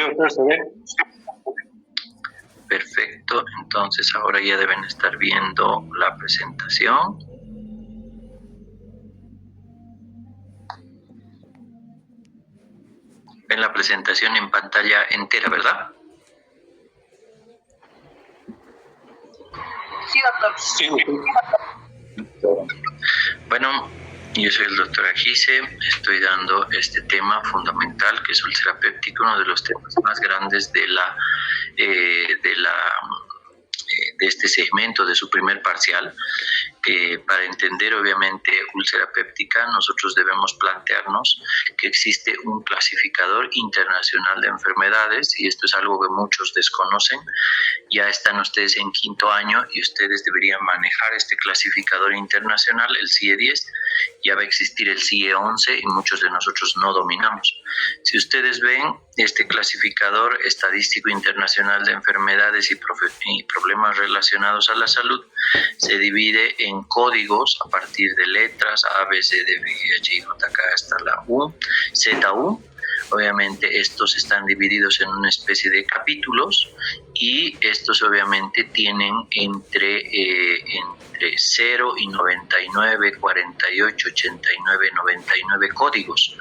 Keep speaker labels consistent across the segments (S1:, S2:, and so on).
S1: doctor, ¿se ve?
S2: Perfecto, entonces ahora ya deben estar viendo la presentación. Ven la presentación en pantalla entera, ¿verdad?
S3: Sí, doctor.
S1: Sí, doctor.
S2: Bueno, yo soy el doctor Agise, estoy dando este tema fundamental que es úlcera péptica, uno de los temas más grandes de este segmento de su primer parcial. Para entender obviamente úlcera péptica, nosotros debemos plantearnos que existe un clasificador internacional de enfermedades, y esto es algo que muchos desconocen. Ya están ustedes en quinto año y ustedes deberían manejar este clasificador internacional, el CIE-10. Ya va a existir el CIE-11 y muchos de nosotros no dominamos. Si ustedes ven, este clasificador estadístico internacional de enfermedades y problemas relacionados a la salud se divide en códigos a partir de letras A, B, C, D, F, G, H, I, J, K hasta la U, Z, U. Obviamente estos están divididos en una especie de capítulos, y estos obviamente tienen entre 0 y 99, 48, 89, 99 códigos.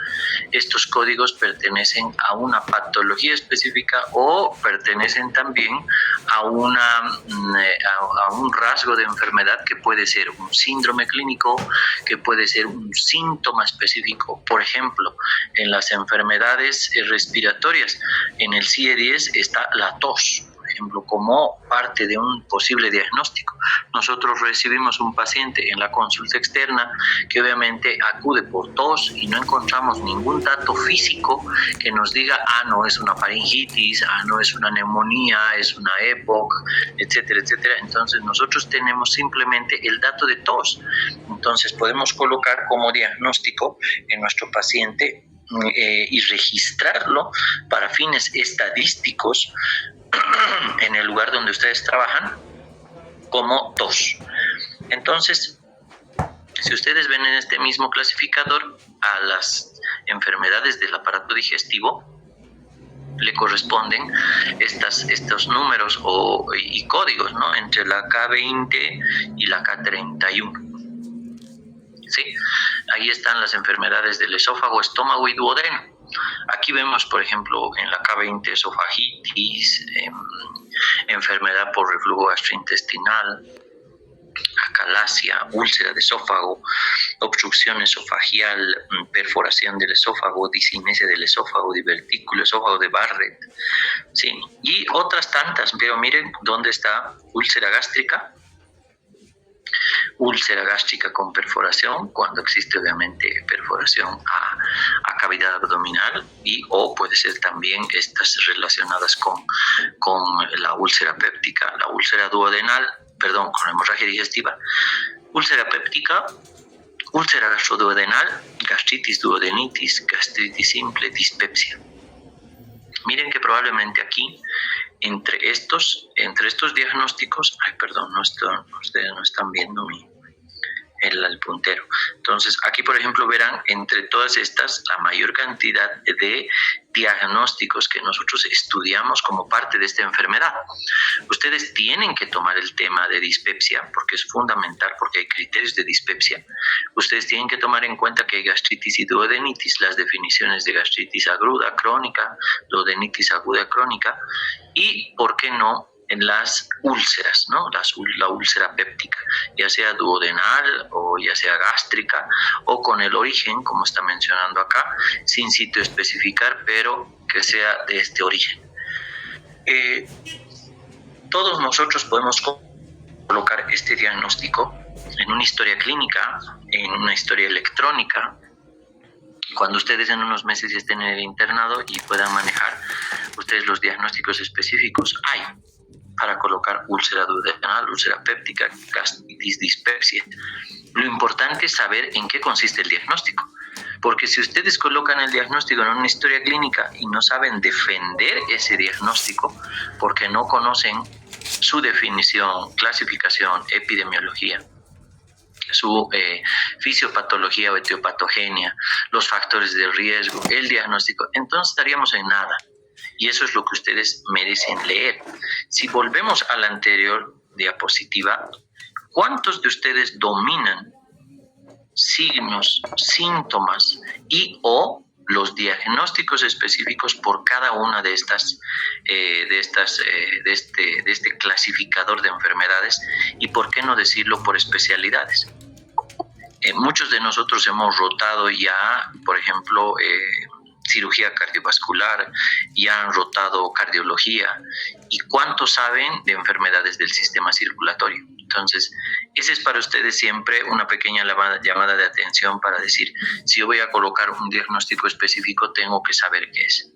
S2: Estos códigos pertenecen a una patología específica o pertenecen también a un rasgo de enfermedad que puede ser un síndrome clínico, que puede ser un síntoma específico. Por ejemplo, en las enfermedades respiratorias, en el CIE-10 está la tos, por ejemplo, como parte de un posible diagnóstico. Nosotros recibimos un paciente en la consulta externa que obviamente acude por tos y no encontramos ningún dato físico que nos diga, no es una faringitis, no es una neumonía, es una EPOC, etcétera, etcétera. Entonces nosotros tenemos simplemente el dato de tos. Entonces podemos colocar como diagnóstico en nuestro paciente y registrarlo para fines estadísticos en el lugar donde ustedes trabajan como tos. Entonces, si ustedes ven en este mismo clasificador, a las enfermedades del aparato digestivo le corresponden estos números y códigos, ¿no? Entre la K20 y la K31. ¿Sí? Ahí están las enfermedades del esófago, estómago y duodeno. Aquí vemos, por ejemplo, en la K20 esofagitis, enfermedad por reflujo gastrointestinal, acalasia, úlcera de esófago, obstrucción esofagial, perforación del esófago, discinesia del esófago, divertículo, esófago de Barrett, ¿sí? Y otras tantas, pero miren dónde está úlcera gástrica con perforación, cuando existe obviamente perforación a cavidad abdominal, o puede ser también estas relacionadas con la úlcera péptica, la úlcera duodenal, con hemorragia digestiva, úlcera péptica, úlcera gastroduodenal, gastritis, duodenitis, gastritis simple, dispepsia. Miren que probablemente aquí, entre estos diagnósticos, ustedes no están viendo el puntero. Entonces, aquí, por ejemplo, verán entre todas estas la mayor cantidad de diagnósticos que nosotros estudiamos como parte de esta enfermedad. Ustedes tienen que tomar el tema de dispepsia porque es fundamental, porque hay criterios de dispepsia. Ustedes tienen que tomar en cuenta que hay gastritis y duodenitis, las definiciones de gastritis aguda crónica, duodenitis aguda crónica, y, ¿por qué no?, en las úlceras, ¿no? La úlcera péptica, ya sea duodenal o ya sea gástrica, o con el origen, como está mencionando acá, sin sitio especificar, pero que sea de este origen. Todos nosotros podemos colocar este diagnóstico en una historia clínica, en una historia electrónica, cuando ustedes en unos meses ya estén en el internado y puedan manejar ustedes los diagnósticos específicos. Hay para colocar úlcera duodenal, úlcera péptica, gastritis, dispepsia. Lo importante es saber en qué consiste el diagnóstico, porque si ustedes colocan el diagnóstico en una historia clínica y no saben defender ese diagnóstico, porque no conocen su definición, clasificación, epidemiología, su fisiopatología o etiopatogenia, los factores de riesgo, el diagnóstico, entonces estaríamos en nada. y eso es lo que ustedes merecen leer. Si volvemos a la anterior diapositiva, ¿cuántos de ustedes dominan signos, síntomas y o los diagnósticos específicos por cada una de este clasificador de enfermedades, y por qué no decirlo por especialidades? Muchos de nosotros hemos rotado ya, por ejemplo, cirugía cardiovascular, ya han rotado cardiología, y cuántos saben de enfermedades del sistema circulatorio. Entonces, ese es para ustedes siempre una pequeña llamada de atención para decir, si yo voy a colocar un diagnóstico específico, tengo que saber qué es.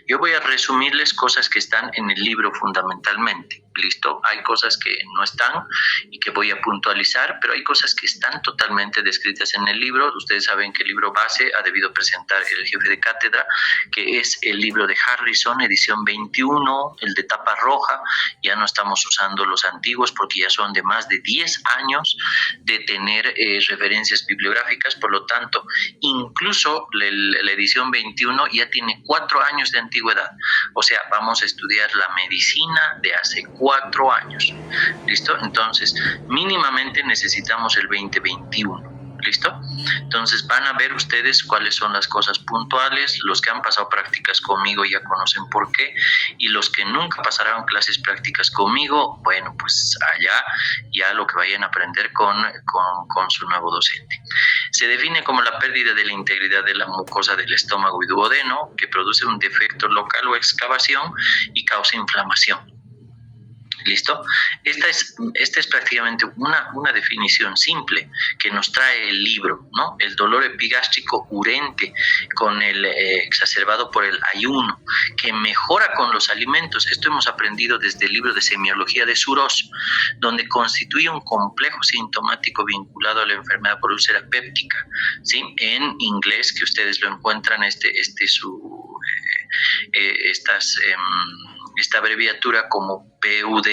S2: Yo voy a resumirles cosas que están en el libro fundamentalmente. ¿Listo? Hay cosas que no están y que voy a puntualizar, pero hay cosas que están totalmente descritas en el libro. Ustedes saben que el libro base ha debido presentar el jefe de cátedra, que es el libro de Harrison, edición 21, el de tapa roja. Ya no estamos usando los antiguos porque ya son de más de 10 años de tener referencias bibliográficas. Por lo tanto, incluso la edición 21 ya tiene 4 años de antigüedad. O sea, vamos a estudiar la medicina de hace 4 años. ¿Listo? Entonces, mínimamente necesitamos el 2021. ¿Listo? Entonces van a ver ustedes cuáles son las cosas puntuales. Los que han pasado prácticas conmigo ya conocen por qué, y los que nunca pasaron clases prácticas conmigo, bueno, pues allá ya lo que vayan a aprender con su nuevo docente. Se define como la pérdida de la integridad de la mucosa del estómago y duodeno, que produce un defecto local o excavación y causa inflamación. ¿Listo? Esta es prácticamente una definición simple que nos trae el libro, ¿no? El dolor epigástrico urente con el exacerbado por el ayuno, que mejora con los alimentos. Esto hemos aprendido desde el libro de semiología de Suros, donde constituye un complejo sintomático vinculado a la enfermedad por úlcera péptica, ¿sí? En inglés, que ustedes lo encuentran, esta abreviatura como PUD,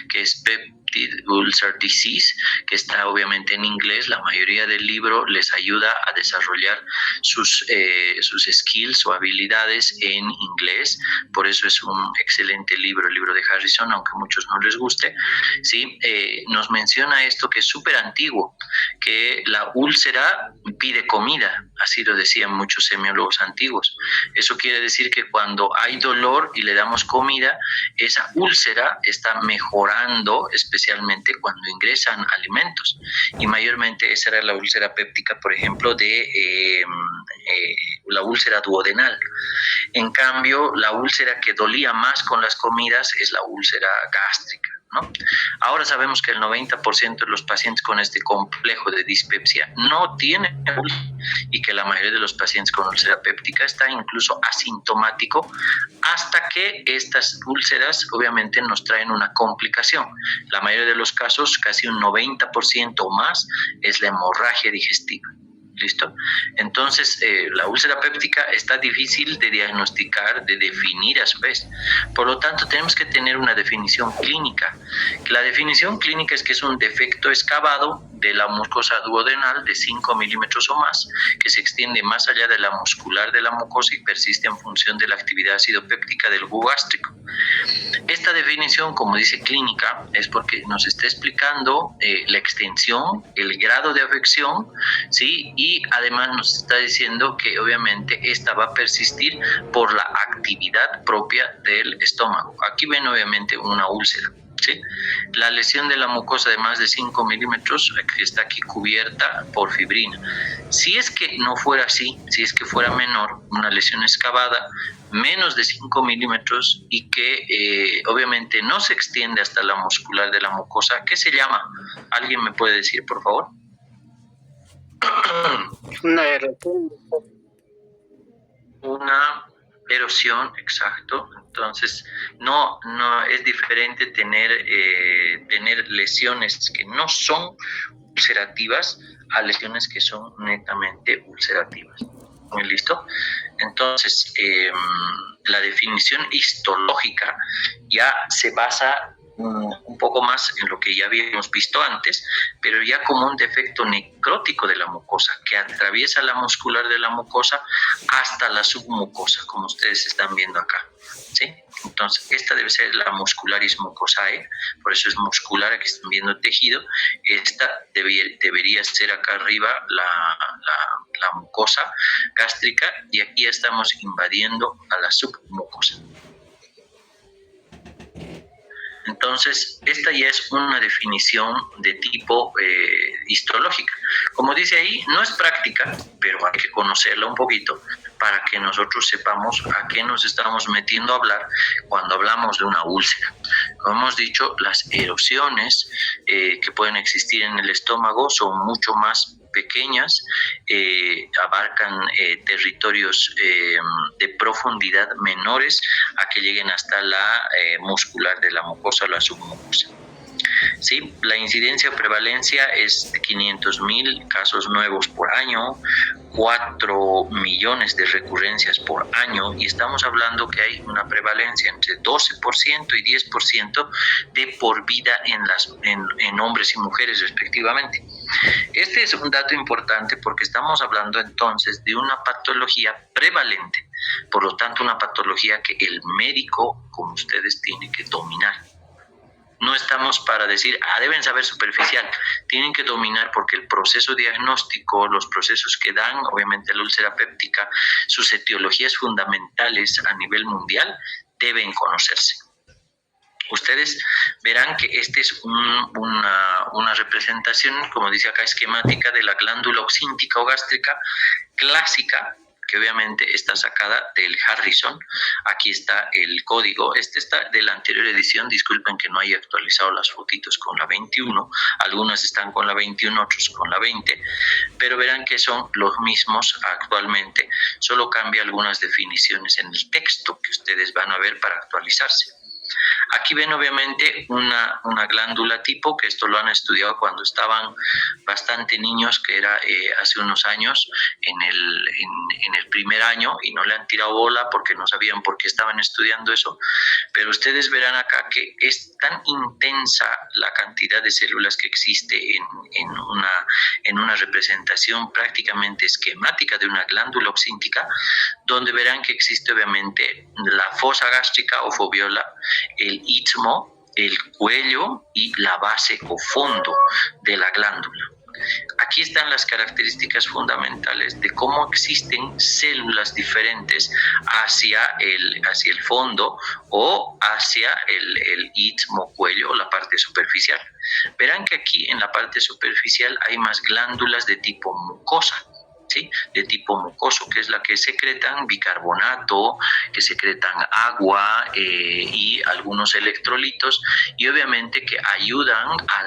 S2: que es Peptide Ulcer Disease, que está obviamente en inglés. La mayoría del libro les ayuda a desarrollar sus skills o habilidades en inglés. Por eso es un excelente libro, el libro de Harrison, aunque a muchos no les guste. ¿Sí? Nos menciona esto que es súper antiguo, que la úlcera pide comida, así lo decían muchos semiólogos antiguos. Eso quiere decir que cuando hay dolor y le damos comida, esa úlcera está mejorando, especialmente cuando ingresan alimentos, y mayormente esa era la úlcera péptica, por ejemplo, de la úlcera duodenal. En cambio, la úlcera que dolía más con las comidas es la úlcera gástrica, ¿no? Ahora sabemos que el 90% de los pacientes con este complejo de dispepsia no tienen úlcera, y que la mayoría de los pacientes con úlcera péptica está incluso asintomático, hasta que estas úlceras obviamente nos traen una complicación. La mayoría de los casos, casi un 90% o más, es la hemorragia digestiva. ¿Listo? Entonces, la úlcera péptica está difícil de diagnosticar, de definir a su vez. Por lo tanto, tenemos que tener una definición clínica. La definición clínica es que es un defecto excavado de la mucosa duodenal de 5 milímetros o más, que se extiende más allá de la muscular de la mucosa y persiste en función de la actividad ácido-péptica del jugo gástrico. Esta definición, como dice clínica, es porque nos está explicando la extensión, el grado de afección, ¿sí? Y además nos está diciendo que obviamente esta va a persistir por la actividad propia del estómago. Aquí ven obviamente una úlcera, ¿sí? La lesión de la mucosa de más de 5 milímetros, que está aquí cubierta por fibrina. Si es que no fuera así, si es que fuera menor, una lesión excavada, menos de 5 milímetros y que obviamente no se extiende hasta la muscular de la mucosa, ¿qué se llama? ¿Alguien me puede decir, por favor?
S3: Una erosión.
S2: Una erosión, exacto. Entonces, no es diferente tener lesiones que no son ulcerativas a lesiones que son netamente ulcerativas. ¿Muy listo? Entonces, la definición histológica ya se basa un poco más en lo que ya habíamos visto antes, pero ya como un defecto necrótico de la mucosa, que atraviesa la muscular de la mucosa hasta la submucosa, como ustedes están viendo acá, ¿sí? Entonces, esta debe ser la muscularis mucosae, por eso es muscular, aquí están viendo tejido. Esta debería ser acá arriba la mucosa gástrica, y aquí ya estamos invadiendo a la submucosa. Entonces, esta ya es una definición de tipo histológica. Como dice ahí, no es práctica, pero hay que conocerla un poquito para que nosotros sepamos a qué nos estamos metiendo a hablar cuando hablamos de una úlcera. Como hemos dicho, las erosiones que pueden existir en el estómago son mucho más pequeñas, abarcan territorios de profundidad menores a que lleguen hasta la muscular de la mucosa o la submucosa. ¿Sí? La incidencia o prevalencia es de 500,000 casos nuevos por año, 4 millones de recurrencias por año, y estamos hablando que hay una prevalencia entre 12% y 10% de por vida en hombres y mujeres respectivamente. Este es un dato importante porque estamos hablando entonces de una patología prevalente, por lo tanto una patología que el médico, como ustedes, tiene que dominar. No estamos para decir, deben saber superficial, tienen que dominar, porque el proceso diagnóstico, los procesos que dan, obviamente la úlcera péptica, sus etiologías fundamentales a nivel mundial deben conocerse. Ustedes verán que esta es una representación, como dice acá, esquemática de la glándula oxíntica o gástrica clásica, que obviamente está sacada del Harrison. Aquí está el código. Este está de la anterior edición. Disculpen que no haya actualizado las fotitos con la 21. Algunas están con la 21, otros con la 20. Pero verán que son los mismos actualmente. Solo cambia algunas definiciones en el texto que ustedes van a ver para actualizarse. Aquí ven obviamente una glándula tipo, que esto lo han estudiado cuando estaban bastante niños, que era hace unos años, en el primer año, y no le han tirado bola porque no sabían por qué estaban estudiando eso. Pero ustedes verán acá que es tan intensa la cantidad de células que existe en una representación prácticamente esquemática de una glándula oxíntica, donde verán que existe obviamente la fosa gástrica o foviola, el istmo, el cuello y la base o fondo de la glándula. Aquí están las características fundamentales de cómo existen células diferentes hacia el fondo o hacia el istmo, cuello o la parte superficial. Verán que aquí en la parte superficial hay más glándulas de tipo mucosa, ¿sí? De tipo mucoso, que es la que secretan bicarbonato, que secretan agua y algunos electrolitos, y obviamente que ayudan a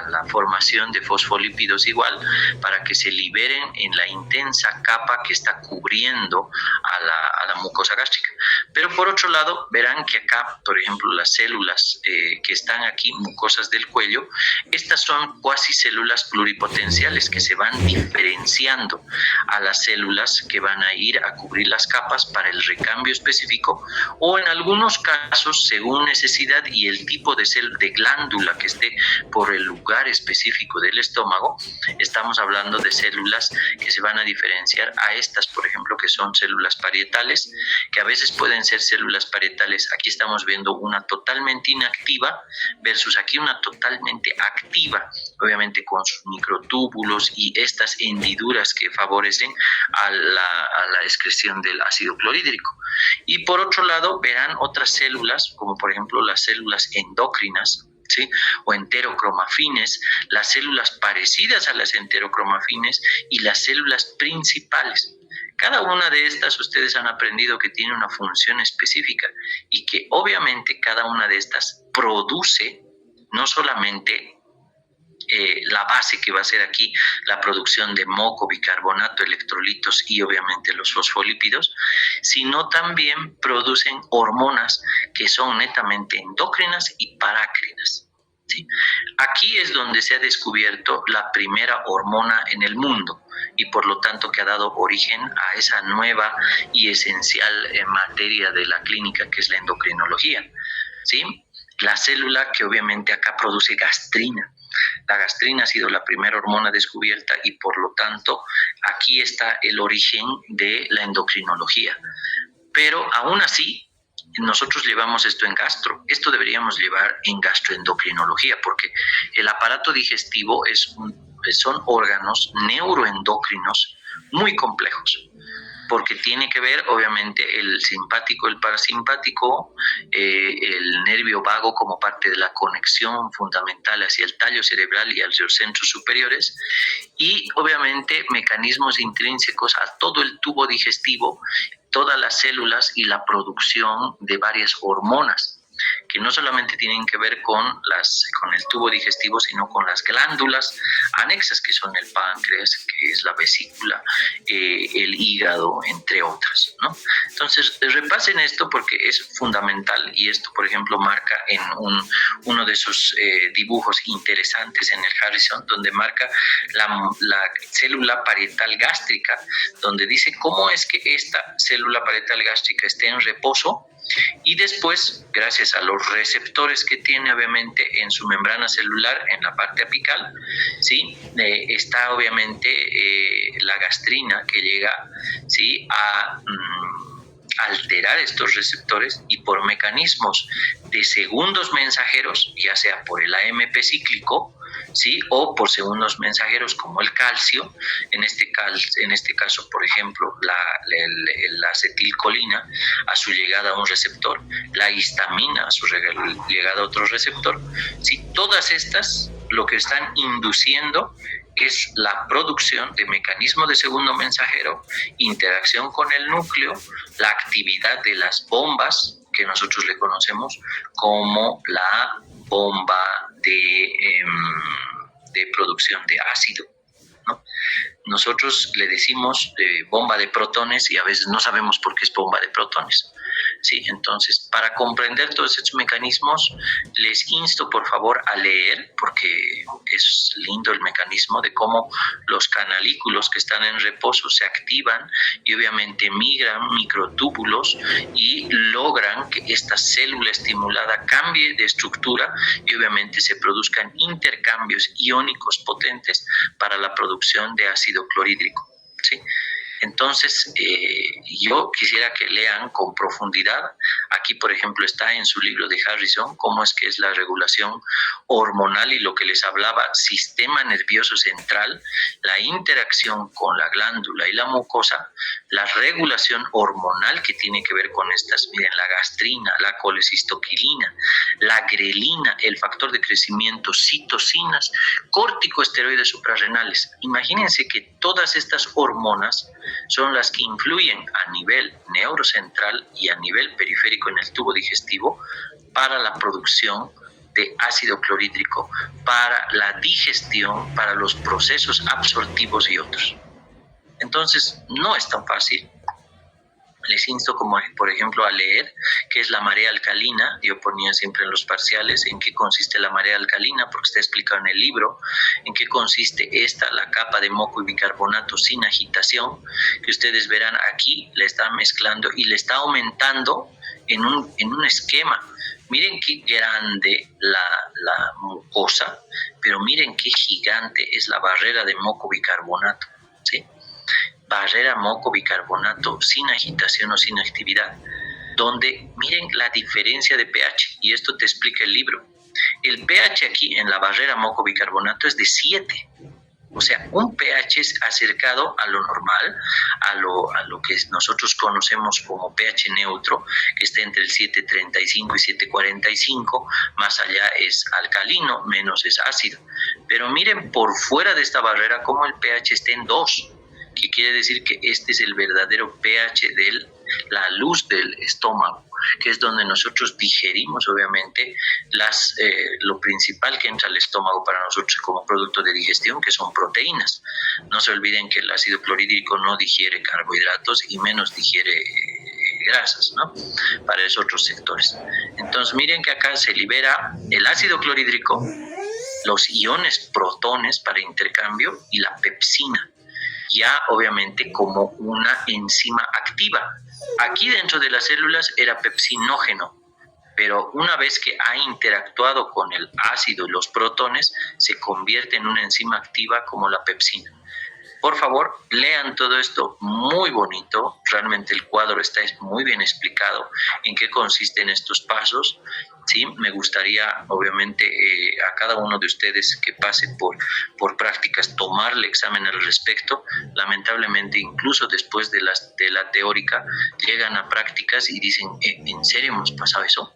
S2: la formación de fosfolípidos igual, para que se liberen en la intensa capa que está cubriendo a la mucosa gástrica. Pero por otro lado, verán que acá, por ejemplo, las células que están aquí, mucosas del cuello, estas son cuasicélulas pluripotenciales que se van diferenciando a las células que van a ir a cubrir las capas para el recambio específico, o en algunos casos, según necesidad y el tipo de glándula que esté por el lugar específico del estómago, estamos hablando de células que se van a diferenciar a estas, por ejemplo, que son células parietales, que a veces pueden ser células parietales. Aquí estamos viendo una totalmente inactiva versus aquí una totalmente activa, obviamente con sus microtúbulos y estas hendiduras que favorecen a la excreción del ácido clorhídrico. Y por otro lado, verán otras células, como por ejemplo las células endócrinas, ¿sí? O enterocromafines, las células parecidas a las enterocromafines y las células principales. Cada una de estas ustedes han aprendido que tiene una función específica y que obviamente cada una de estas produce no solamente la base, que va a ser aquí la producción de moco, bicarbonato, electrolitos y obviamente los fosfolípidos, sino también producen hormonas que son netamente endócrinas y parácrinas, ¿sí? Aquí es donde se ha descubierto la primera hormona en el mundo y por lo tanto que ha dado origen a esa nueva y esencial materia de la clínica, que es la endocrinología, ¿sí? la célula que obviamente acá produce gastrina. La gastrina ha sido la primera hormona descubierta y por lo tanto aquí está el origen de la endocrinología. Pero aún así, nosotros llevamos esto en gastro. Esto deberíamos llevar en gastroendocrinología porque el aparato digestivo son órganos neuroendocrinos muy complejos, porque tiene que ver obviamente el simpático, el parasimpático, el nervio vago como parte de la conexión fundamental hacia el tallo cerebral y hacia los centros superiores, y obviamente mecanismos intrínsecos a todo el tubo digestivo, todas las células y la producción de varias hormonas que no solamente tienen que ver con el tubo digestivo, sino con las glándulas anexas, que son el páncreas, que es la vesícula, el hígado, entre otras, ¿no? Entonces, repasen esto porque es fundamental, y esto, por ejemplo, marca en uno de sus dibujos interesantes en el Harrison, donde marca la célula parietal gástrica, donde dice cómo es que esta célula parietal gástrica esté en reposo, y después, gracias a los receptores que tiene obviamente en su membrana celular, en la parte apical, ¿sí? Está obviamente la gastrina que llega, ¿sí? a alterar estos receptores, y por mecanismos de segundos mensajeros, ya sea por el AMP cíclico, ¿sí? o por segundos mensajeros como el calcio, en este caso, por ejemplo, la acetilcolina a su llegada a un receptor, la histamina a su llegada a otro receptor, ¿sí? Todas estas lo que están induciendo es la producción de mecanismo de segundo mensajero, interacción con el núcleo, la actividad de las bombas, que nosotros le conocemos como la bomba de producción de ácido, ¿no? Nosotros le decimos bomba de protones y a veces no sabemos por qué es bomba de protones. Sí, entonces, para comprender todos estos mecanismos, les insto por favor a leer, porque es lindo el mecanismo de cómo los canalículos que están en reposo se activan y obviamente migran microtúbulos y logran que esta célula estimulada cambie de estructura y obviamente se produzcan intercambios iónicos potentes para la producción de ácido clorhídrico, ¿sí? Entonces, yo quisiera que lean con profundidad. Aquí, por ejemplo, está en su libro de Harrison cómo es que es la regulación hormonal y lo que les hablaba, sistema nervioso central, la interacción con la glándula y la mucosa, la regulación hormonal que tiene que ver con estas, miren, la gastrina, la colecistoquilina, la grelina, el factor de crecimiento, citocinas, corticosteroides suprarrenales. Imagínense que todas estas hormonas son las que influyen a nivel neurocentral y a nivel periférico en el tubo digestivo para la producción de ácido clorhídrico, para la digestión, para los procesos absortivos y otros. Entonces, no es tan fácil. Les insto, como por ejemplo, a leer qué es la marea alcalina. Yo ponía siempre en los parciales en qué consiste la marea alcalina, porque está explicado en el libro, en qué consiste la capa de moco y bicarbonato sin agitación, que ustedes verán aquí, le está mezclando y le está aumentando en un esquema. Miren qué grande la mucosa, pero miren qué gigante es la barrera de moco-bicarbonato, ¿sí? Barrera moco-bicarbonato sin agitación o sin actividad, donde miren la diferencia de pH, y esto te explica el libro. El pH aquí en la barrera moco-bicarbonato es de 7. O sea, un pH es acercado a lo normal, a lo que nosotros conocemos como pH neutro, que está entre el 7.35 y 7.45, más allá es alcalino, menos es ácido. Pero miren por fuera de esta barrera cómo el pH está en 2, que quiere decir que este es el verdadero pH de la luz del estómago, que es donde nosotros digerimos obviamente lo principal que entra al estómago para nosotros como producto de digestión, que son proteínas. No se olviden que el ácido clorhídrico no digiere carbohidratos y menos digiere grasas, ¿no? Para esos otros sectores. Entonces miren que acá se libera el ácido clorhídrico, los iones protones para intercambio y la pepsina, ya obviamente como una enzima activa. Aquí dentro de las células era pepsinógeno, pero una vez que ha interactuado con el ácido y los protones, se convierte en una enzima activa como la pepsina. Por favor, lean todo esto muy bonito. Realmente el cuadro está muy bien explicado en qué consisten estos pasos. Sí, me gustaría, obviamente, a cada uno de ustedes que pase por prácticas, tomarle examen al respecto. Lamentablemente, incluso después de la teórica, llegan a prácticas y dicen, ¿en serio hemos pasado eso?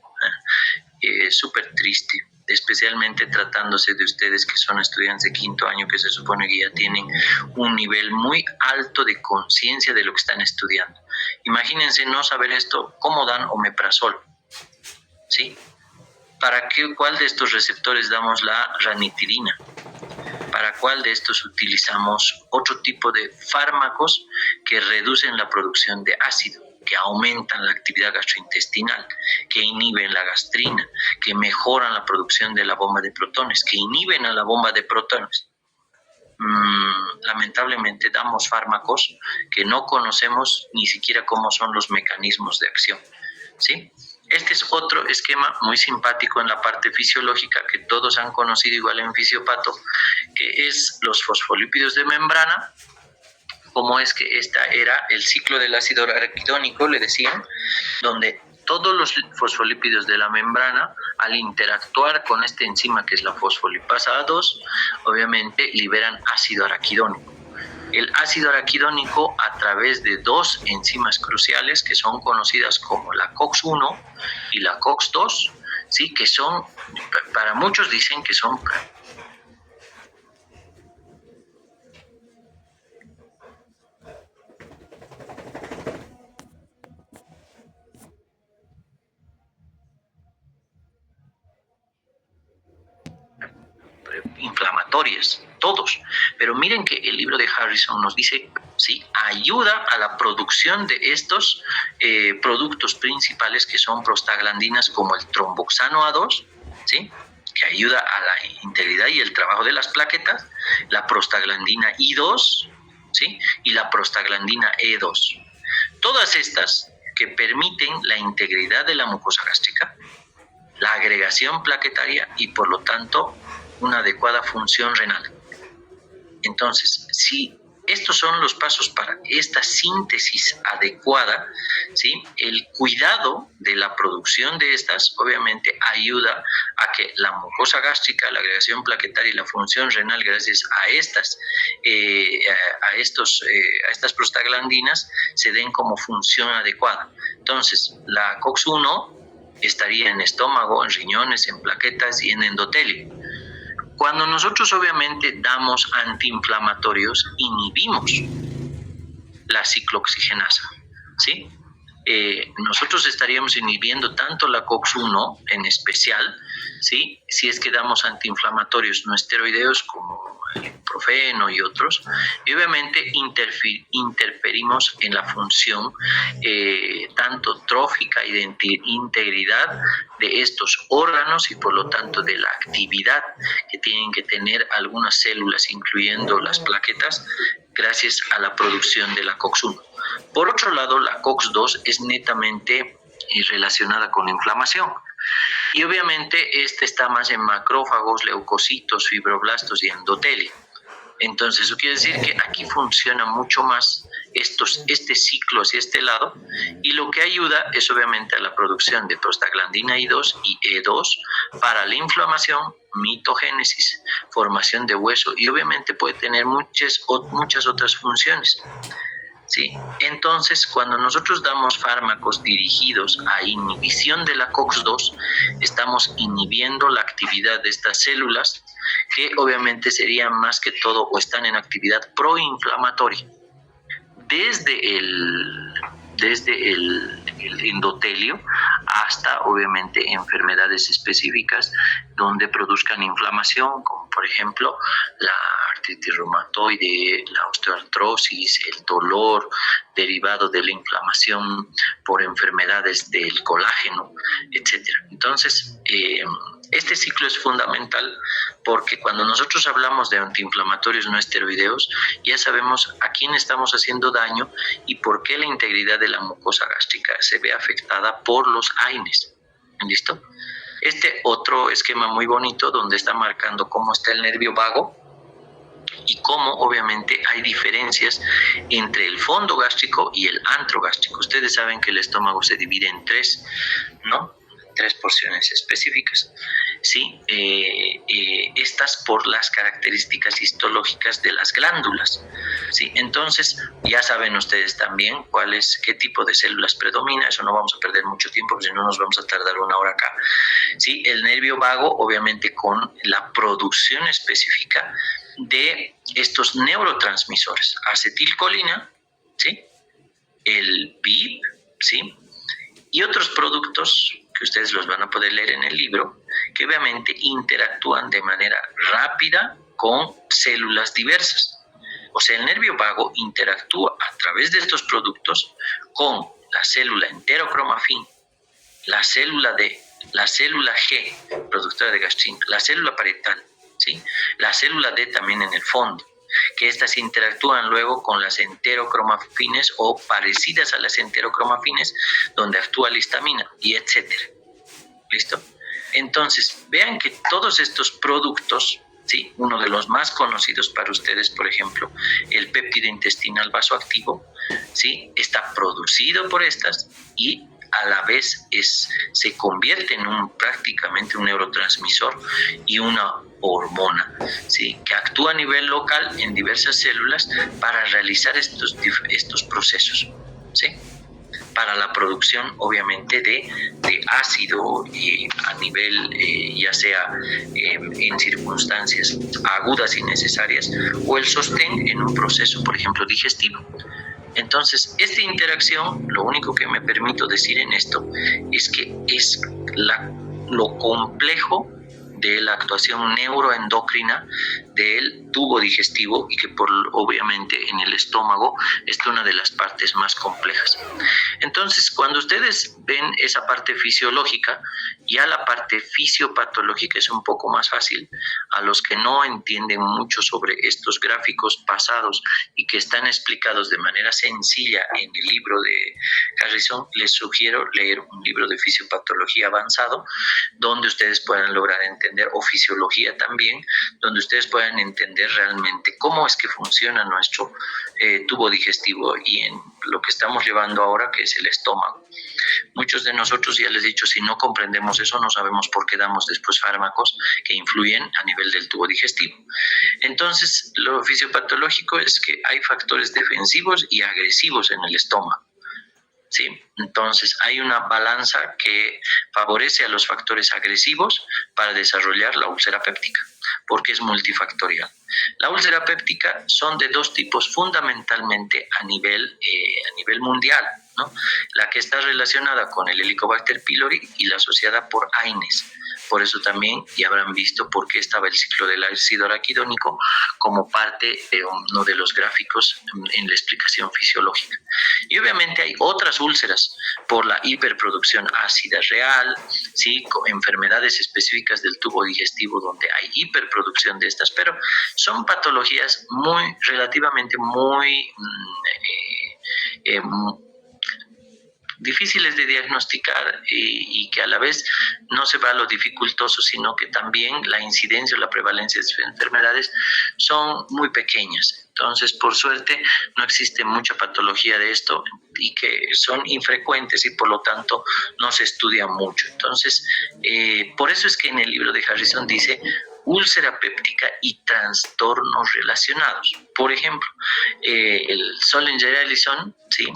S2: Súper triste, especialmente tratándose de ustedes que son estudiantes de quinto año, que se supone que ya tienen un nivel muy alto de conciencia de lo que están estudiando. Imagínense no saber esto, ¿cómo dan omeprazol? ¿Sí? ¿Cuál de estos receptores damos la ranitidina? ¿Para cuál de estos utilizamos otro tipo de fármacos que reducen la producción de ácido, que aumentan la actividad gastrointestinal, que inhiben la gastrina, que mejoran la producción de la bomba de protones, que inhiben a la bomba de protones? Lamentablemente damos fármacos que no conocemos ni siquiera cómo son los mecanismos de acción, ¿sí? Este es otro esquema muy simpático en la parte fisiológica que todos han conocido igual en fisiopato, que es los fosfolípidos de membrana. Como es que esta era el ciclo del ácido araquidónico, le decían, donde todos los fosfolípidos de la membrana, al interactuar con esta enzima que es la fosfolipasa A2, obviamente liberan ácido araquidónico. El ácido araquidónico, a través de dos enzimas cruciales que son conocidas como la COX-1 y la COX-2, ¿sí? Que son, para muchos dicen que son inflamatorias, todos. Pero miren que el libro de Harrison nos dice, sí, ayuda a la producción de estos productos principales que son prostaglandinas como el tromboxano A2, ¿sí? Que ayuda a la integridad y el trabajo de las plaquetas, la prostaglandina I2, ¿sí? Y la prostaglandina E2. Todas estas que permiten la integridad de la mucosa gástrica, la agregación plaquetaria y por lo tanto una adecuada función renal. Entonces, si estos son los pasos para esta síntesis adecuada, ¿sí? El cuidado de la producción de estas obviamente ayuda a que la mucosa gástrica, la agregación plaquetaria y la función renal, gracias a estas prostaglandinas, se den como función adecuada. Entonces, la COX-1 estaría en estómago, en riñones, en plaquetas y en endotelio. Cuando nosotros obviamente damos antiinflamatorios, inhibimos la ciclooxigenasa, ¿sí? Nosotros estaríamos inhibiendo tanto la COX-1 en especial, ¿sí? Si es que damos antiinflamatorios no esteroideos como el ibuprofeno y otros, y obviamente interferimos en la función tanto trófica y de integridad de estos órganos y por lo tanto de la actividad que tienen que tener algunas células, incluyendo las plaquetas, gracias a la producción de la COX-1. Por otro lado, la COX-2 es netamente relacionada con la inflamación. Y obviamente este está más en macrófagos, leucocitos, fibroblastos y endotelio. Entonces, eso quiere decir que aquí funciona mucho más este ciclo hacia este lado, y lo que ayuda es obviamente a la producción de prostaglandina I2 y E2 para la inflamación, mitogénesis, formación de hueso, y obviamente puede tener muchas otras funciones. ¿Sí? Entonces, cuando nosotros damos fármacos dirigidos a inhibición de la COX-2, estamos inhibiendo la actividad de estas células que obviamente serían más que todo o están en actividad proinflamatoria. Desde el endotelio hasta obviamente enfermedades específicas donde produzcan inflamación, como por ejemplo la artritis reumatoide, la osteoartrosis, el dolor derivado de la inflamación por enfermedades del colágeno, etcétera. Entonces, este ciclo es fundamental porque cuando nosotros hablamos de antiinflamatorios no esteroideos, ya sabemos a quién estamos haciendo daño y por qué la integridad de la mucosa gástrica se ve afectada por los AINES. ¿Listo? Este otro esquema muy bonito donde está marcando cómo está el nervio vago y cómo obviamente hay diferencias entre el fondo gástrico y el antro gástrico. Ustedes saben que el estómago se divide en tres, ¿no? Tres porciones específicas. Sí, estas por las características histológicas de las glándulas. Sí, entonces ya saben ustedes también qué tipo de células predomina. Eso no vamos a perder mucho tiempo, porque si no nos vamos a tardar una hora acá. Sí, el nervio vago, obviamente con la producción específica de estos neurotransmisores, acetilcolina, ¿sí? El BIP, ¿sí? Y otros productos que ustedes los van a poder leer en el libro, que obviamente interactúan de manera rápida con células diversas. O sea, el nervio vago interactúa a través de estos productos con la célula enterocromafin, la célula D, la célula G, productora de gastrin, la célula parietal, ¿sí? La célula D también en el fondo, que estas interactúan luego con las enterocromafines o parecidas a las enterocromafines, donde actúa la histamina, y etcétera. ¿Listo? Entonces, vean que todos estos productos, ¿sí? Uno de los más conocidos para ustedes, por ejemplo, el péptido intestinal vasoactivo, ¿sí? Está producido por estas y a la vez se convierte en prácticamente un neurotransmisor y una hormona, ¿sí? Que actúa a nivel local en diversas células para realizar estos procesos, ¿sí? Para la producción obviamente de ácido a nivel ya sea en circunstancias agudas y necesarias o el sostén en un proceso, por ejemplo, digestivo. Entonces, esta interacción, lo único que me permito decir en esto es que es lo complejo de la actuación neuroendocrina del tubo digestivo y que obviamente en el estómago es una de las partes más complejas. Entonces, cuando ustedes ven esa parte fisiológica, ya la parte fisiopatológica es un poco más fácil. A los que no entienden mucho sobre estos gráficos pasados y que están explicados de manera sencilla en el libro de Harrison, les sugiero leer un libro de fisiopatología avanzado, donde ustedes puedan lograr entender, o fisiología también, donde ustedes puedan entender realmente cómo es que funciona nuestro tubo digestivo y en lo que estamos llevando ahora, que es el estómago. Muchos de nosotros, ya les he dicho, si no comprendemos eso, no sabemos por qué damos después fármacos que influyen a nivel del tubo digestivo. Entonces, lo fisiopatológico es que hay factores defensivos y agresivos en el estómago. ¿Sí? Entonces hay una balanza que favorece a los factores agresivos para desarrollar la úlcera péptica, porque es multifactorial. La úlcera péptica son de dos tipos fundamentalmente a nivel mundial, ¿no? La que está relacionada con el Helicobacter pylori y la asociada por AINES. Por eso también ya habrán visto por qué estaba el ciclo del ácido araquidónico como parte de uno de los gráficos en la explicación fisiológica. Y obviamente hay otras úlceras por la hiperproducción ácida real, ¿sí? Con enfermedades específicas del tubo digestivo donde hay hiperproducción de estas, pero son patologías relativamente muy difíciles de diagnosticar y que a la vez no se va a lo dificultoso, sino que también la incidencia o la prevalencia de sus enfermedades son muy pequeñas. Entonces, por suerte, no existe mucha patología de esto y que son infrecuentes y por lo tanto no se estudia mucho. Entonces, por eso es que en el libro de Harrison dice úlcera péptica y trastornos relacionados. Por ejemplo, el Sollinger-Ellison, ¿sí?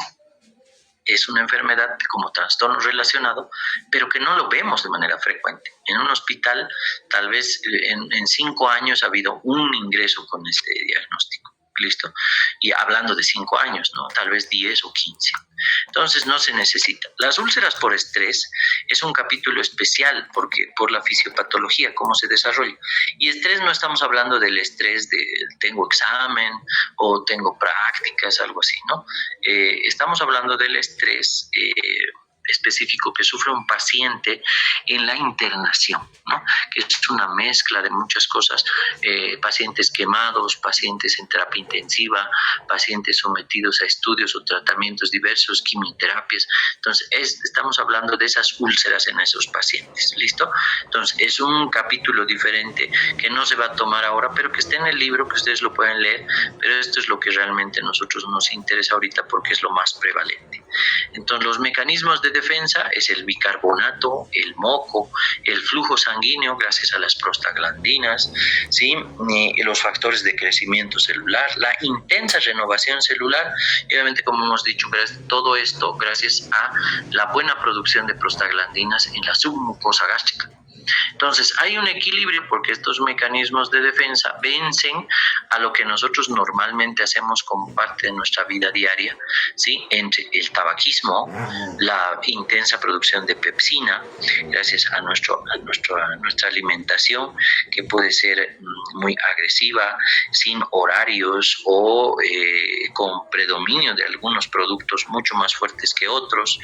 S2: Es una enfermedad como trastorno relacionado, pero que no lo vemos de manera frecuente. En un hospital, tal vez en 5 años ha habido un ingreso con este diagnóstico. ¿Listo? Y hablando de 5 años, ¿no? Tal vez 10 o 15. Entonces no se necesita. Las úlceras por estrés es un capítulo especial por la fisiopatología, cómo se desarrolla. Y estrés no estamos hablando del estrés de tengo examen o tengo prácticas, algo así, ¿no? Estamos hablando del estrés específico que sufre un paciente en la internación, ¿no? Que es una mezcla de muchas cosas, pacientes quemados, pacientes en terapia intensiva, pacientes sometidos a estudios o tratamientos diversos, quimioterapias. Entonces, estamos hablando de esas úlceras en esos pacientes, ¿listo? Entonces, es un capítulo diferente que no se va a tomar ahora, pero que está en el libro, que ustedes lo pueden leer, pero esto es lo que realmente a nosotros nos interesa ahorita porque es lo más prevalente. Entonces, los mecanismos de defensa es el bicarbonato, el moco, el flujo sanguíneo gracias a las prostaglandinas, ¿sí? Los factores de crecimiento celular, la intensa renovación celular y obviamente, como hemos dicho, todo esto gracias a la buena producción de prostaglandinas en la submucosa gástrica. Entonces, hay un equilibrio porque estos mecanismos de defensa vencen a lo que nosotros normalmente hacemos como parte de nuestra vida diaria, ¿sí? Entre el tabaquismo, la intensa producción de pepsina, gracias a nuestra alimentación, que puede ser muy agresiva, sin horarios o con predominio de algunos productos mucho más fuertes que otros,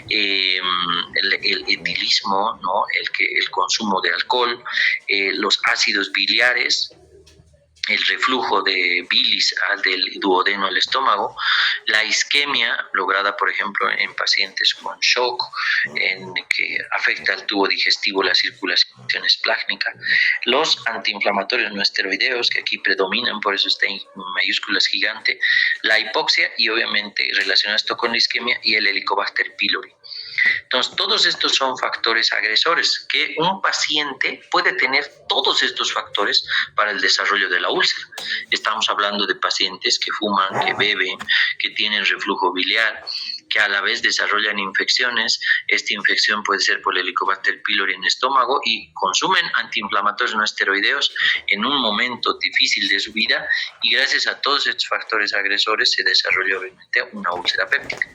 S2: el etilismo, ¿no? El consumo de alcohol, los ácidos biliares, el reflujo de bilis del duodeno al estómago, la isquemia lograda, por ejemplo, en pacientes con shock, en que afecta al tubo digestivo, la circulación esplácnica, los antiinflamatorios no esteroideos, que aquí predominan, por eso está en mayúsculas gigante, la hipoxia y obviamente relacionado esto con la isquemia y el Helicobacter pylori. Entonces, todos estos son factores agresores que un paciente puede tener todos estos factores para el desarrollo de la úlcera. Estamos hablando de pacientes que fuman, que beben, que tienen reflujo biliar, que a la vez desarrollan infecciones. Esta infección puede ser por el Helicobacter pylori en el estómago y consumen antiinflamatorios no esteroideos en un momento difícil de su vida y gracias a todos estos factores agresores se desarrolla obviamente una úlcera péptica.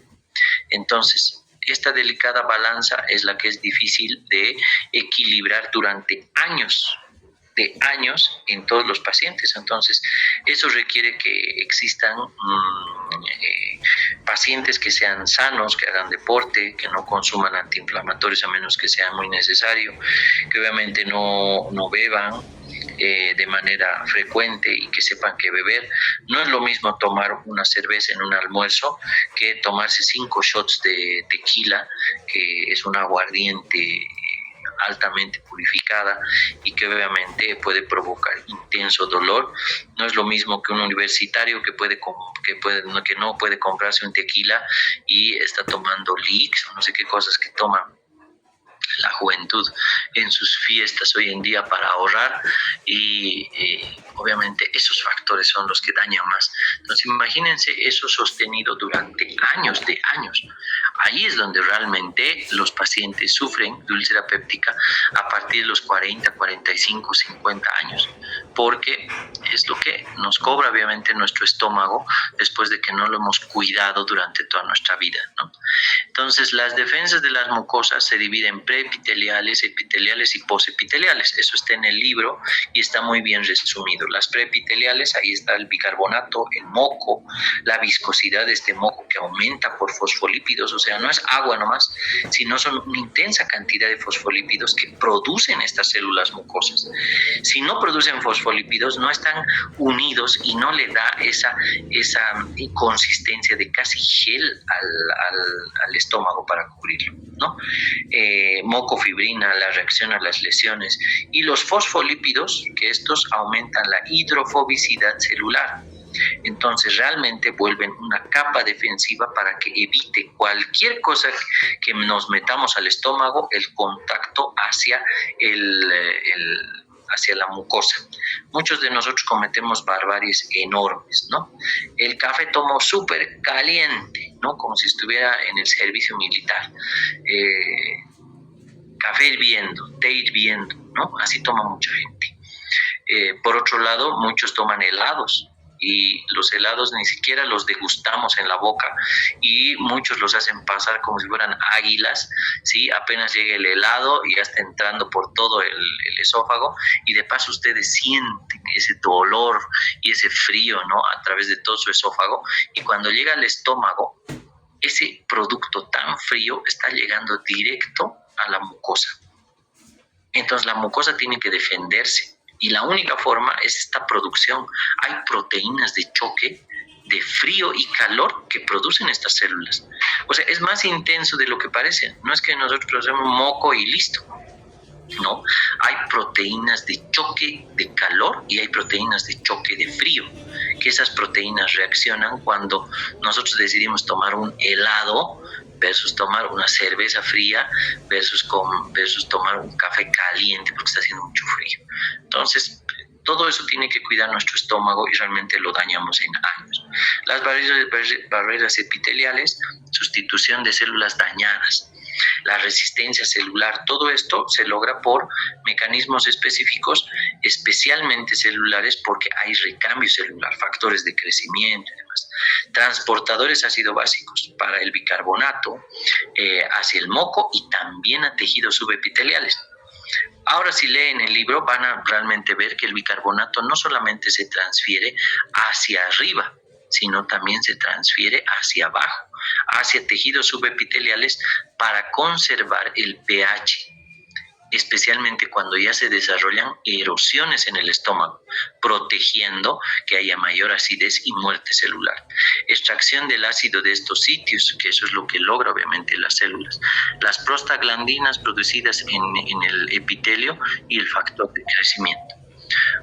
S2: Entonces, esta delicada balanza es la que es difícil de equilibrar durante años en todos los pacientes. Entonces, eso requiere que existan pacientes que sean sanos, que hagan deporte, que no consuman antiinflamatorios a menos que sea muy necesario, que obviamente no beban de manera frecuente y que sepan que beber. No es lo mismo tomar una cerveza en un almuerzo que tomarse 5 shots de tequila, que es un aguardiente altamente purificada y que obviamente puede provocar intenso dolor. No es lo mismo que un universitario que no puede comprarse un tequila y está tomando leaks o no sé qué cosas que toman la juventud en sus fiestas hoy en día para ahorrar y obviamente esos factores son los que dañan más. Entonces imagínense eso sostenido durante años de años. Ahí es donde realmente los pacientes sufren de úlcera péptica a partir de los 40, 45, 50 años, porque es lo que nos cobra obviamente nuestro estómago después de que no lo hemos cuidado durante toda nuestra vida, ¿no? Entonces, las defensas de las mucosas se dividen en preepiteliales, epiteliales y posepiteliales. Eso está en el libro y está muy bien resumido. Las preepiteliales, ahí está el bicarbonato, el moco, la viscosidad de este moco que aumenta por fosfolípidos, o sea, no es agua nomás, sino son una intensa cantidad de fosfolípidos que producen estas células mucosas. Si no producen fosfolípidos, no están unidos y no le da esa consistencia de casi gel al estómago para cubrirlo, ¿no? Mocofibrina, la reacción a las lesiones y los fosfolípidos, que estos aumentan la hidrofobicidad celular. Entonces realmente vuelven una capa defensiva para que evite cualquier cosa que nos metamos al estómago, el contacto hacia hacia la mucosa. Muchos de nosotros cometemos barbaries enormes, ¿no? El café tomo súper caliente, ¿no? Como si estuviera en el servicio militar. Café hirviendo, té hirviendo, ¿no? Así toma mucha gente. Por otro lado, muchos toman helados y los helados ni siquiera los degustamos en la boca y muchos los hacen pasar como si fueran águilas, ¿sí? Apenas llega el helado y ya está entrando por todo el esófago y de paso ustedes sienten ese dolor y ese frío, ¿no? A través de todo su esófago y cuando llega al estómago ese producto tan frío está llegando directo a la mucosa. Entonces la mucosa tiene que defenderse y la única forma es esta producción. Hay proteínas de choque de frío y calor que producen estas células. O sea, es más intenso de lo que parece. No es que nosotros producemos moco y listo. No, hay proteínas de choque de calor y hay proteínas de choque de frío, que esas proteínas reaccionan cuando nosotros decidimos tomar un helado versus tomar una cerveza fría versus tomar un café caliente porque está haciendo mucho frío. Entonces, todo eso tiene que cuidar nuestro estómago y realmente lo dañamos en años. Las barreras epiteliales, sustitución de células dañadas. La resistencia celular, todo esto se logra por mecanismos específicos, especialmente celulares, porque hay recambio celular, factores de crecimiento y demás. Transportadores ácido básicos para el bicarbonato, hacia el moco y también a tejidos subepiteliales. Ahora si leen el libro van a realmente ver que el bicarbonato no solamente se transfiere hacia arriba, sino también se transfiere hacia abajo, hacia tejidos subepiteliales para conservar el pH, especialmente cuando ya se desarrollan erosiones en el estómago, protegiendo que haya mayor acidez y muerte celular. Extracción del ácido de estos sitios, que eso es lo que logra obviamente las células. Las prostaglandinas producidas en el epitelio y el factor de crecimiento.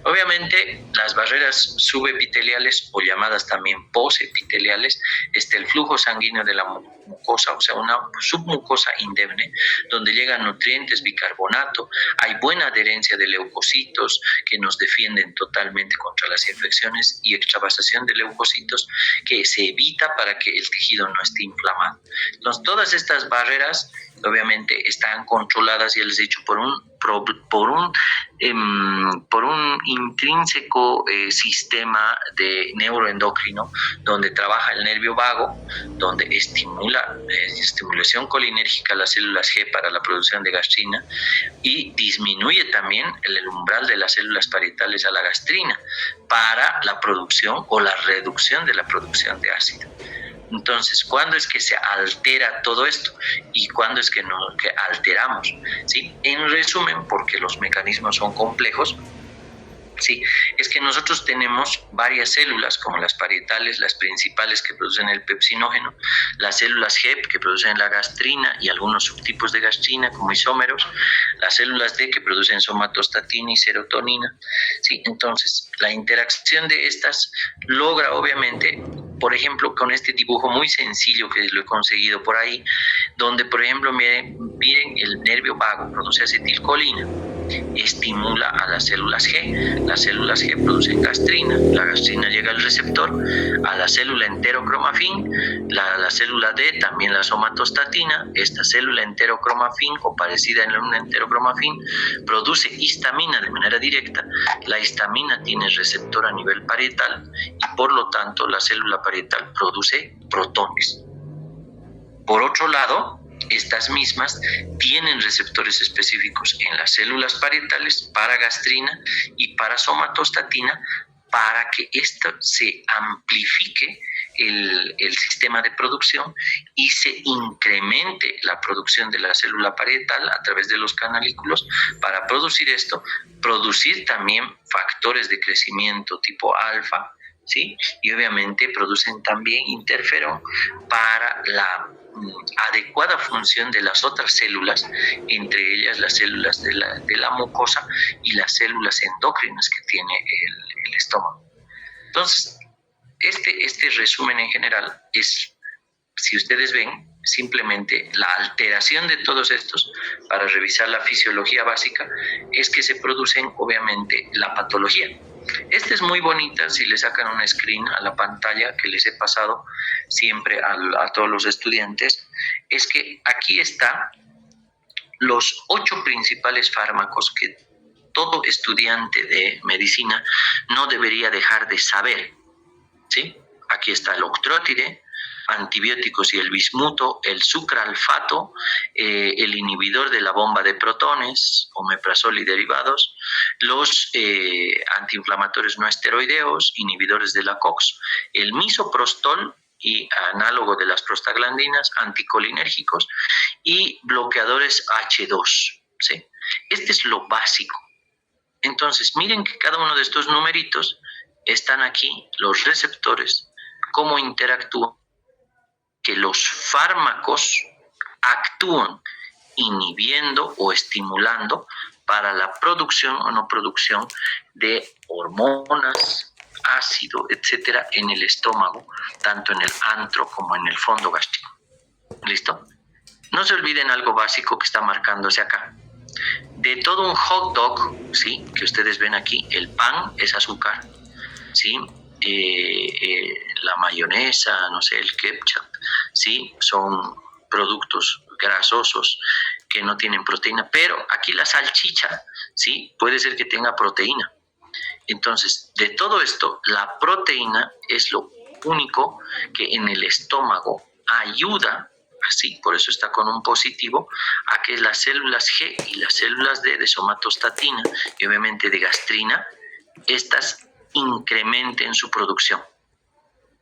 S2: Obviamente, las barreras subepiteliales o llamadas también posepiteliales, el flujo sanguíneo de la mucosa, o sea, una submucosa indemne, donde llegan nutrientes, bicarbonato, hay buena adherencia de leucocitos que nos defienden totalmente contra las infecciones y extravasación de leucocitos que se evita para que el tejido no esté inflamado. Entonces, todas estas barreras obviamente están controladas, ya les he dicho, por un intrínseco sistema de neuroendocrino donde trabaja el nervio vago, donde estimula estimulación colinérgica a las células G para la producción de gastrina y disminuye también el umbral de las células parietales a la gastrina para la producción o la reducción de la producción de ácido. Entonces, ¿cuándo es que se altera todo esto? ¿Y cuándo es que alteramos? ¿Sí? En resumen, porque los mecanismos son complejos, ¿sí? Es que nosotros tenemos varias células, como las parietales, las principales que producen el pepsinógeno, las células HEP que producen la gastrina y algunos subtipos de gastrina como isómeros, las células D que producen somatostatina y serotonina, ¿sí? Entonces, la interacción de estas logra obviamente, por ejemplo, con este dibujo muy sencillo que lo he conseguido por ahí, donde, por ejemplo, miren el nervio vago produce acetilcolina, estimula a las células G. Las células G producen gastrina, la gastrina llega al receptor, a la célula enterocromafin, la célula D también la somatostatina. Esta célula enterocromafin o parecida en una enterocromafin produce histamina de manera directa. La histamina tiene receptor a nivel parietal y por lo tanto la célula parietal produce protones. Por otro lado, estas mismas tienen receptores específicos en las células parietales para gastrina y para somatostatina para que esto se amplifique el sistema de producción y se incremente la producción de la célula parietal a través de los canalículos para producir esto, producir también factores de crecimiento tipo alfa, ¿sí? Y obviamente producen también interferón para la adecuada función de las otras células, entre ellas las células de la mucosa y las células endócrinas que tiene el estómago. Entonces, este resumen en general es, si ustedes ven, simplemente la alteración de todos estos para revisar la fisiología básica es que se producen obviamente la patología. Esta es muy bonita, si le sacan un screen a la pantalla que les he pasado siempre a todos los estudiantes, es que aquí está los 8 principales fármacos que todo estudiante de medicina no debería dejar de saber, ¿sí? Aquí está el octrótide, antibióticos y el bismuto, el sucralfato, el inhibidor de la bomba de protones, omeprazol y derivados, los antiinflamatorios no esteroideos, inhibidores de la COX, el misoprostol y análogo de las prostaglandinas, anticolinérgicos y bloqueadores H2, ¿sí? Este es lo básico. Entonces, miren que cada uno de estos numeritos están aquí, los receptores, cómo interactúan, que los fármacos actúan inhibiendo o estimulando para la producción o no producción de hormonas, ácido, etcétera, en el estómago, tanto en el antro como en el fondo gástrico. ¿Listo? No se olviden algo básico que está marcándose acá. De todo un hot dog, ¿sí?, que ustedes ven aquí, el pan es azúcar, ¿sí? La mayonesa, no sé, el ketchup, ¿sí?, son productos grasosos que no tienen proteína, pero aquí la salchicha, ¿sí?, puede ser que tenga proteína. Entonces, de todo esto, la proteína es lo único que en el estómago ayuda, así, por eso está con un positivo, a que las células G y las células D de somatostatina y obviamente de gastrina, estas incrementen su producción.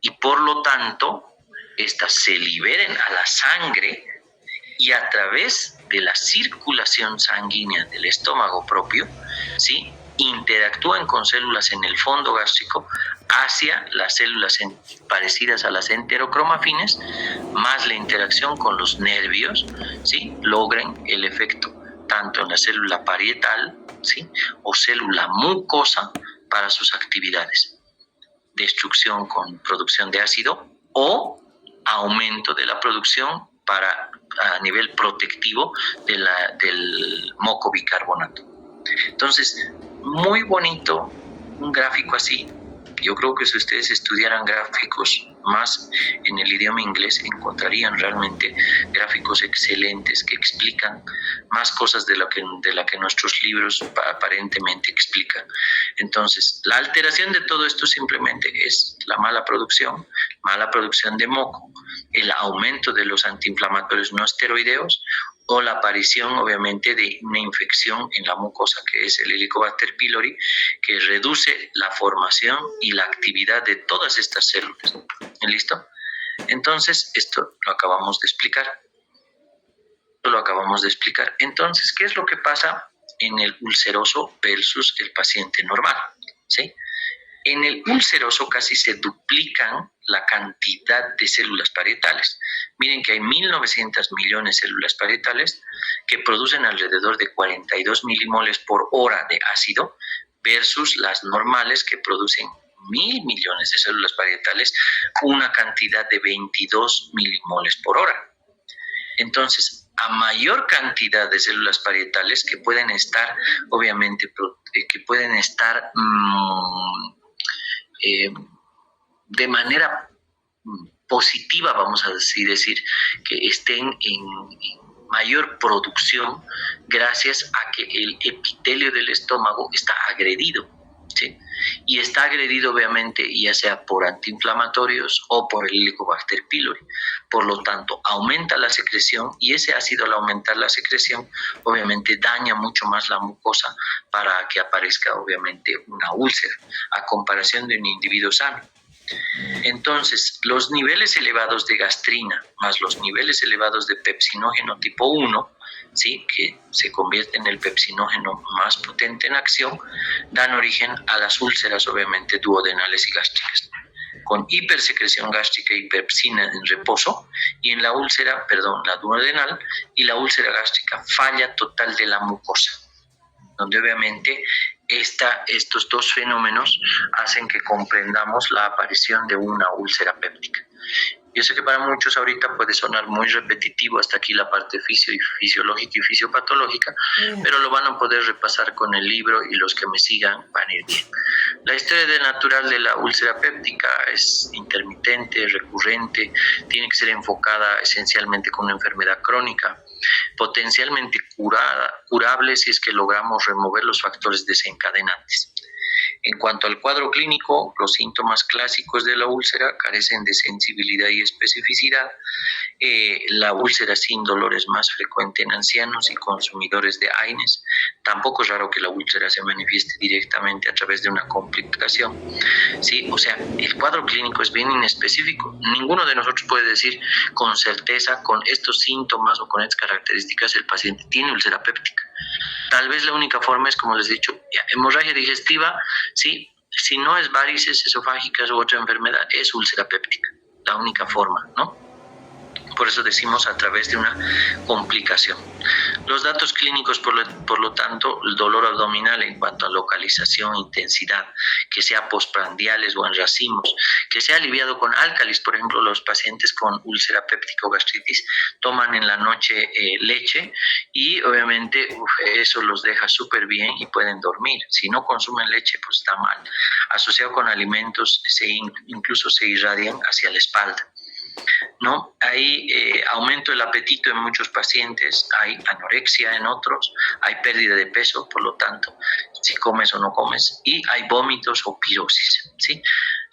S2: Y por lo tanto, estas se liberen a la sangre y a través de la circulación sanguínea del estómago propio, ¿sí?, interactúan con células en el fondo gástrico hacia las células parecidas a las enterocromafines, más la interacción con los nervios, ¿sí?, logren el efecto tanto en la célula parietal, ¿sí?, o célula mucosa para sus actividades. Destrucción con producción de ácido o aumento de la producción a nivel protectivo del moco bicarbonato. Entonces, muy bonito un gráfico así. Yo creo que si ustedes estudiaran gráficos más en el idioma inglés, encontrarían realmente gráficos excelentes que explican más cosas de la que nuestros libros aparentemente explican. Entonces, la alteración de todo esto simplemente es la mala producción de moco, el aumento de los antiinflamatorios no esteroideos o la aparición, obviamente, de una infección en la mucosa, que es el Helicobacter pylori, que reduce la formación y la actividad de todas estas células. ¿Listo? Entonces, esto lo acabamos de explicar. Entonces, ¿qué es lo que pasa en el ulceroso versus el paciente normal? ¿Sí? En el ulceroso casi se duplican la cantidad de células parietales. Miren que hay 1.900 millones de células parietales que producen alrededor de 42 milimoles por hora de ácido versus las normales que producen 1.000 millones de células parietales, una cantidad de 22 milimoles por hora. Entonces, a mayor cantidad de células parietales que pueden estar, obviamente, de manera positiva, vamos a decir, que estén en mayor producción gracias a que el epitelio del estómago está agredido, ¿sí? Y está agredido obviamente ya sea por antiinflamatorios o por el Helicobacter pylori. Por lo tanto, aumenta la secreción y ese ácido al aumentar la secreción obviamente daña mucho más la mucosa para que aparezca obviamente una úlcera a comparación de un individuo sano. Entonces, los niveles elevados de gastrina más los niveles elevados de pepsinógeno tipo 1, ¿sí?, que se convierte en el pepsinógeno más potente en acción, dan origen a las úlceras, obviamente, duodenales y gástricas, con hipersecreción gástrica y pepsina en reposo, y en la úlcera, la duodenal y la úlcera gástrica, falla total de la mucosa, donde obviamente estos dos fenómenos hacen que comprendamos la aparición de una úlcera péptica. Yo sé que para muchos ahorita puede sonar muy repetitivo hasta aquí la parte fisiológica y fisiopatológica, pero lo van a poder repasar con el libro y los que me sigan van a ir bien. La historia natural de la úlcera péptica es intermitente, recurrente, tiene que ser enfocada esencialmente con una enfermedad crónica, potencialmente curable si es que logramos remover los factores desencadenantes. En cuanto al cuadro clínico, los síntomas clásicos de la úlcera carecen de sensibilidad y especificidad La úlcera sin dolor es más frecuente en ancianos y consumidores de AINES. Tampoco es raro que la úlcera se manifieste directamente a través de una complicación. Sí, o sea, el cuadro clínico es bien inespecífico. Ninguno de nosotros puede decir con certeza, con estos síntomas o con estas características, el paciente tiene úlcera péptica. Tal vez la única forma es, como les he dicho, hemorragia digestiva, sí. Si no es varices esofágicas u otra enfermedad, es úlcera péptica. La única forma, ¿no? Por eso decimos a través de una complicación. Los datos clínicos, por lo tanto, el dolor abdominal en cuanto a localización, intensidad, que sea postprandiales o en racimos, que sea aliviado con álcalis. Por ejemplo, los pacientes con úlcera péptica o gastritis toman en la noche leche y obviamente eso los deja súper bien y pueden dormir. Si no consumen leche, pues está mal. Asociado con alimentos, incluso se irradian hacia la espalda, ¿no? Hay aumento del apetito en muchos pacientes, hay anorexia en otros, hay pérdida de peso, por lo tanto, si comes o no comes, y hay vómitos o pirosis, ¿sí?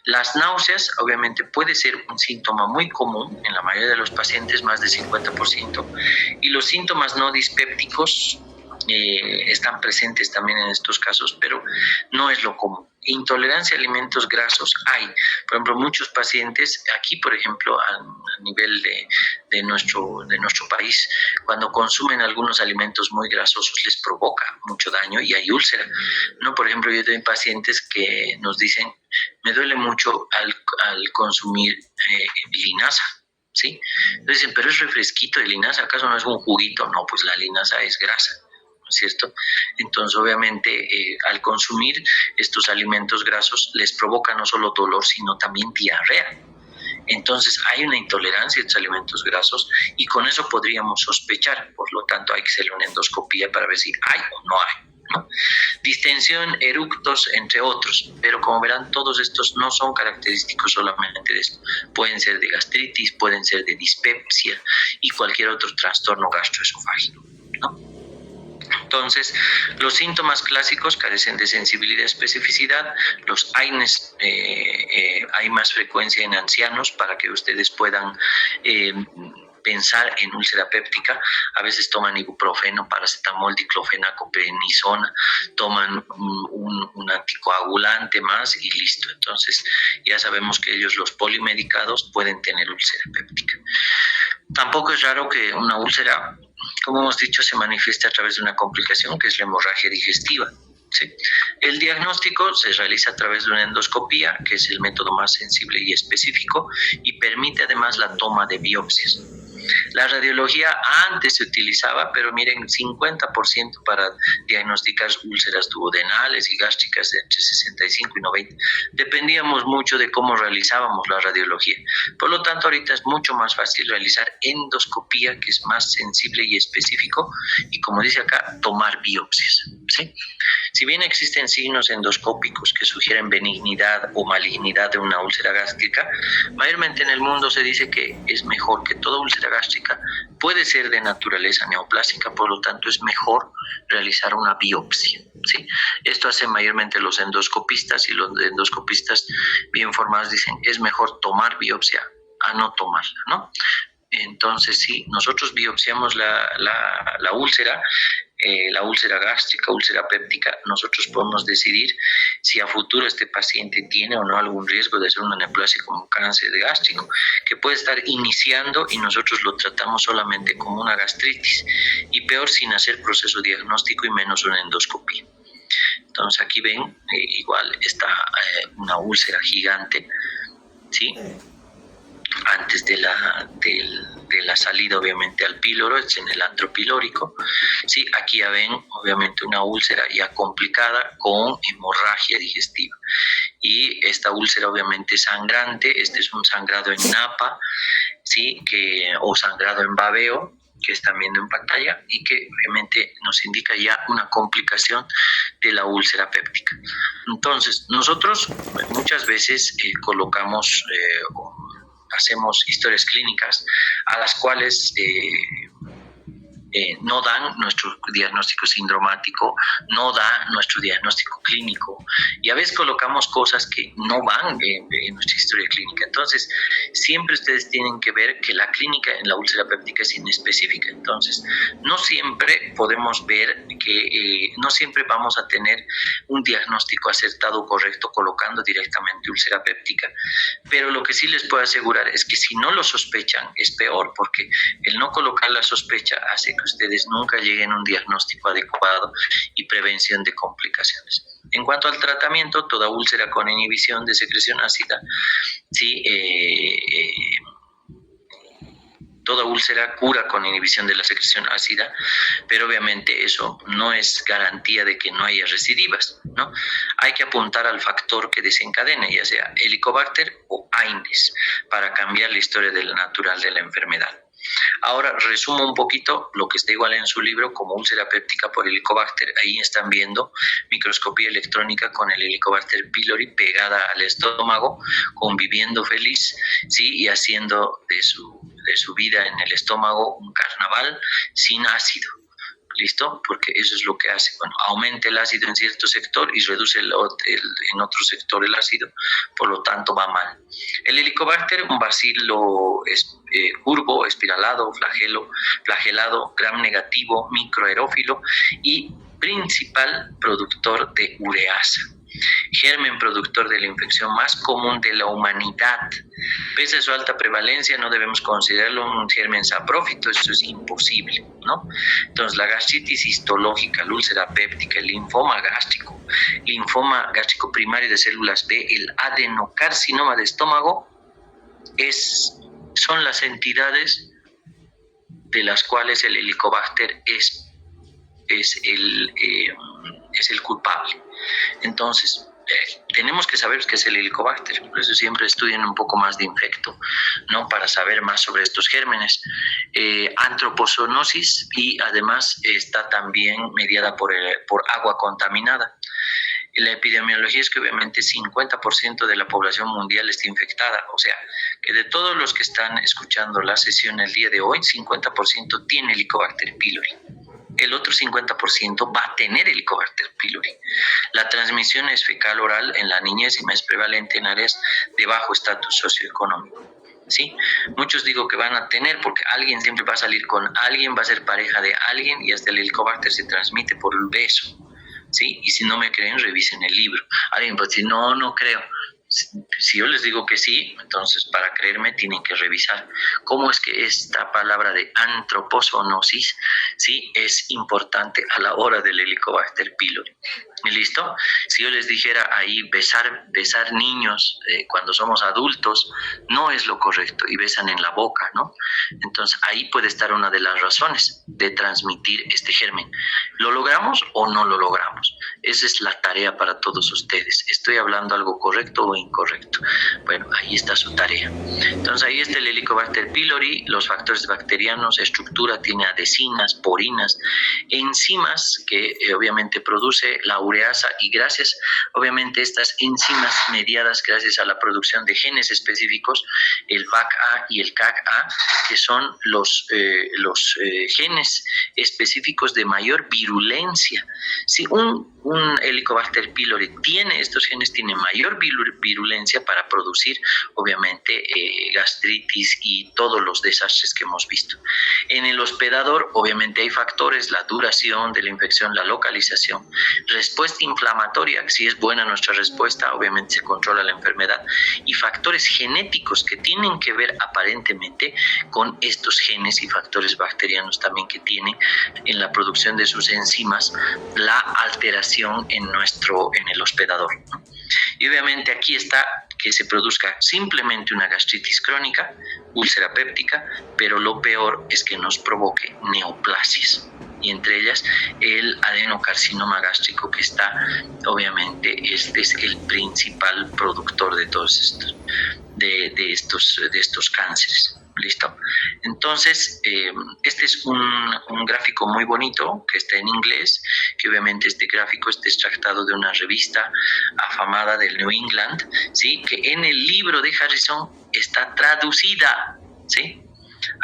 S2: Las náuseas, obviamente, puede ser un síntoma muy común en la mayoría de los pacientes, más del 50%, y los síntomas no dispépticos están presentes también en estos casos, pero no es lo común. Intolerancia a alimentos grasos hay. Por ejemplo, muchos pacientes, aquí por ejemplo, a nivel de nuestro país, cuando consumen algunos alimentos muy grasosos les provoca mucho daño y hay úlcera, ¿no? Por ejemplo, yo tengo pacientes que nos dicen, me duele mucho al consumir linaza, ¿sí? Entonces dicen, pero es refresquito de linaza, ¿acaso no es un juguito? No, pues la linaza es grasa, ¿no es cierto? Entonces, obviamente, al consumir estos alimentos grasos les provoca no solo dolor, sino también diarrea. Entonces, hay una intolerancia a estos alimentos grasos y con eso podríamos sospechar. Por lo tanto, hay que hacer una endoscopía para ver si hay o no hay, ¿no? Distensión, eructos, entre otros. Pero como verán, todos estos no son característicos solamente de esto. Pueden ser de gastritis, pueden ser de dispepsia y cualquier otro trastorno gastroesofágico, ¿no? Entonces, los síntomas clásicos carecen de sensibilidad y especificidad. Los AINES hay más frecuencia en ancianos para que ustedes puedan pensar en úlcera péptica. A veces toman ibuprofeno, paracetamol, diclofenaco, prednisona, toman un anticoagulante más y listo. Entonces, ya sabemos que ellos, los polimedicados, pueden tener úlcera péptica. Tampoco es raro que una úlcera, como hemos dicho, se manifiesta a través de una complicación que es la hemorragia digestiva, ¿sí? El diagnóstico se realiza a través de una endoscopía, que es el método más sensible y específico, y permite además la toma de biopsias. La radiología antes se utilizaba, pero miren, 50% para diagnosticar úlceras duodenales y gástricas de entre 65 y 90. Dependíamos mucho de cómo realizábamos la radiología. Por lo tanto, ahorita es mucho más fácil realizar endoscopía, que es más sensible y específico, y como dice acá, tomar biopsias, ¿sí? Si bien existen signos endoscópicos que sugieren benignidad o malignidad de una úlcera gástrica, mayormente en el mundo se dice que es mejor que toda úlcera gástrica puede ser de naturaleza neoplásica, por lo tanto es mejor realizar una biopsia, ¿sí? Esto hacen mayormente los endoscopistas, y los endoscopistas bien formados dicen es mejor tomar biopsia a no tomarla, ¿no? Entonces, si nosotros biopsiamos la úlcera, la úlcera gástrica, úlcera péptica, nosotros podemos decidir si a futuro este paciente tiene o no algún riesgo de hacer una neoplasia como cáncer gástrico, que puede estar iniciando y nosotros lo tratamos solamente como una gastritis, y peor sin hacer proceso diagnóstico y menos una endoscopia. Entonces aquí ven, igual está una úlcera gigante, ¿sí? Antes de la salida obviamente al píloro, es en el antro pilórico, sí, aquí ya ven obviamente una úlcera ya complicada con hemorragia digestiva, y esta úlcera obviamente sangrante. Este es un sangrado en napa, sí, o sangrado en babeo, que están viendo en pantalla, y que obviamente nos indica ya una complicación de la úlcera péptica. Entonces, nosotros muchas veces hacemos historias clínicas a las cuales no dan nuestro diagnóstico sindromático, no da nuestro diagnóstico clínico, y a veces colocamos cosas que no van en nuestra historia clínica. Entonces, siempre ustedes tienen que ver que la clínica en la úlcera péptica es inespecífica. Entonces, no siempre podemos ver que no siempre vamos a tener un diagnóstico acertado o correcto colocando directamente úlcera péptica, pero lo que sí les puedo asegurar es que si no lo sospechan es peor, porque el no colocar la sospecha hace que ustedes nunca lleguen a un diagnóstico adecuado y prevención de complicaciones. En cuanto al tratamiento, toda úlcera con inhibición de secreción ácida, sí, toda úlcera cura con inhibición de la secreción ácida, pero obviamente eso no es garantía de que no haya recidivas, ¿no? Hay que apuntar al factor que desencadene, ya sea Helicobacter o Aedes, para cambiar la historia natural de la enfermedad. Ahora resumo un poquito lo que está igual en su libro como úlcera péptica por Helicobacter. Ahí están viendo microscopía electrónica con el Helicobacter pylori pegada al estómago, conviviendo feliz, ¿sí? Y haciendo de su vida en el estómago un carnaval sin ácido. ¿Listo? Porque eso es lo que hace. Bueno, aumenta el ácido en cierto sector y reduce en otro sector el ácido, por lo tanto va mal. El Helicobacter, un bacilo curvo, espiralado, flagelado, gram negativo, microaerófilo y principal productor de ureasa. Germen productor de la infección más común de la humanidad. Pese a su alta prevalencia, no debemos considerarlo un germen saprófito, eso es imposible, ¿no? Entonces, la gastritis histológica, la úlcera péptica, el linfoma gástrico primario de células B, el adenocarcinoma de estómago, son las entidades de las cuales el Helicobacter es el culpable. Entonces, tenemos que saber qué es el Helicobacter, por eso siempre estudien un poco más de infecto, ¿no? Para saber más sobre estos gérmenes. Antropozoonosis, y además está también mediada por agua contaminada. La epidemiología es que obviamente 50% de la población mundial está infectada, o sea, que de todos los que están escuchando la sesión el día de hoy, 50% tiene Helicobacter pylori. El otro 50% va a tener Helicobacter pylori. La transmisión es fecal-oral en la niñez y más prevalente en áreas de bajo estatus socioeconómico. ¿Sí? Muchos digo que van a tener porque alguien siempre va a salir con alguien, va a ser pareja de alguien y hasta el Helicobacter se transmite por el beso. ¿Sí? Y si no me creen, revisen el libro. Alguien puede decir, no creo. Si yo les digo que sí, entonces para creerme tienen que revisar cómo es que esta palabra de antropozoonosis, sí, es importante a la hora del Helicobacter pylori. ¿Listo? Si yo les dijera ahí besar niños cuando somos adultos, no es lo correcto y besan en la boca, ¿no? Entonces ahí puede estar una de las razones de transmitir este germen. ¿Lo logramos o no lo logramos? Esa es la tarea para todos ustedes. ¿Estoy hablando algo correcto o incorrecto? Bueno, ahí está su tarea. Entonces ahí está el Helicobacter pylori, los factores bacterianos, estructura, tiene adhesinas, porinas, enzimas que obviamente produce la ureasa, y gracias, obviamente, estas enzimas mediadas gracias a la producción de genes específicos, el VAC-A y el CAG-A, que son los genes específicos de mayor virulencia. Si un Helicobacter pylori tiene estos genes, tiene mayor virulencia para producir, obviamente, gastritis y todos los desastres que hemos visto. En el hospedador, obviamente, hay factores, la duración de la infección, la localización, respuesta inflamatoria, si es buena nuestra respuesta, obviamente se controla la enfermedad, y factores genéticos que tienen que ver aparentemente con estos genes y factores bacterianos también que tienen en la producción de sus enzimas la alteración en el hospedador, ¿no? Y obviamente aquí está que se produzca simplemente una gastritis crónica, úlcera péptica, pero lo peor es que nos provoque neoplasias, y entre ellas el adenocarcinoma gástrico, que está, obviamente, este es el principal productor de todos estos cánceres. ¿Listo? Entonces, este es un gráfico muy bonito que está en inglés, que obviamente este gráfico está extractado de una revista afamada del New England, ¿sí? Que en el libro de Harrison está traducida, ¿sí?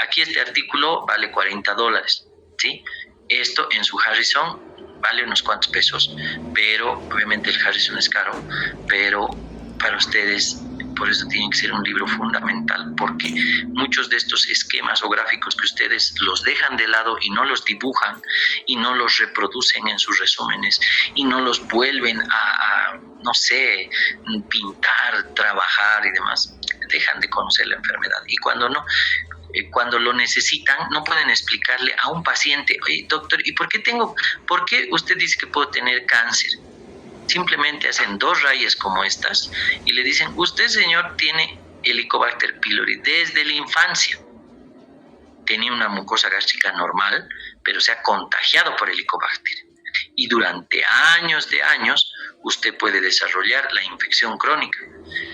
S2: Aquí este artículo vale $40, ¿sí? Esto en su Harrison vale unos cuantos pesos, pero obviamente el Harrison es caro, pero para ustedes, por eso tiene que ser un libro fundamental, porque muchos de estos esquemas o gráficos que ustedes los dejan de lado y no los dibujan y no los reproducen en sus resúmenes y no los vuelven a no sé, pintar, trabajar y demás, dejan de conocer la enfermedad. Y cuando lo necesitan, no pueden explicarle a un paciente, oye, doctor, ¿y por qué usted dice que puedo tener cáncer? Simplemente hacen 2 rayas como estas y le dicen, usted, señor, tiene Helicobacter pylori desde la infancia. Tenía una mucosa gástrica normal, pero se ha contagiado por Helicobacter. Y durante años de años, usted puede desarrollar la infección crónica,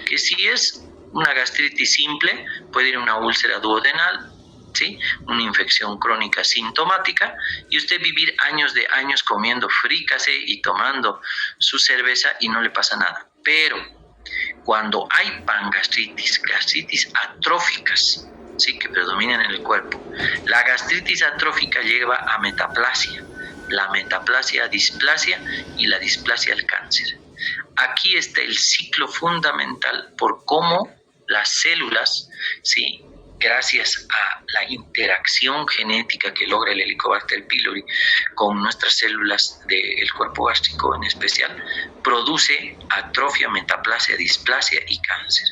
S2: que si es una gastritis simple, puede ir a una úlcera duodenal, ¿sí? Una infección crónica sintomática, y usted vivir años de años comiendo frícase y tomando su cerveza y no le pasa nada. Pero cuando hay pangastritis, gastritis atróficas, ¿sí? Que predominan en el cuerpo, la gastritis atrófica lleva a metaplasia, la metaplasia a displasia y la displasia al cáncer. Aquí está el ciclo fundamental por cómo las células, ¿sí? Gracias a la interacción genética que logra el Helicobacter pylori con nuestras células del cuerpo gástrico en especial, produce atrofia, metaplasia, displasia y cáncer.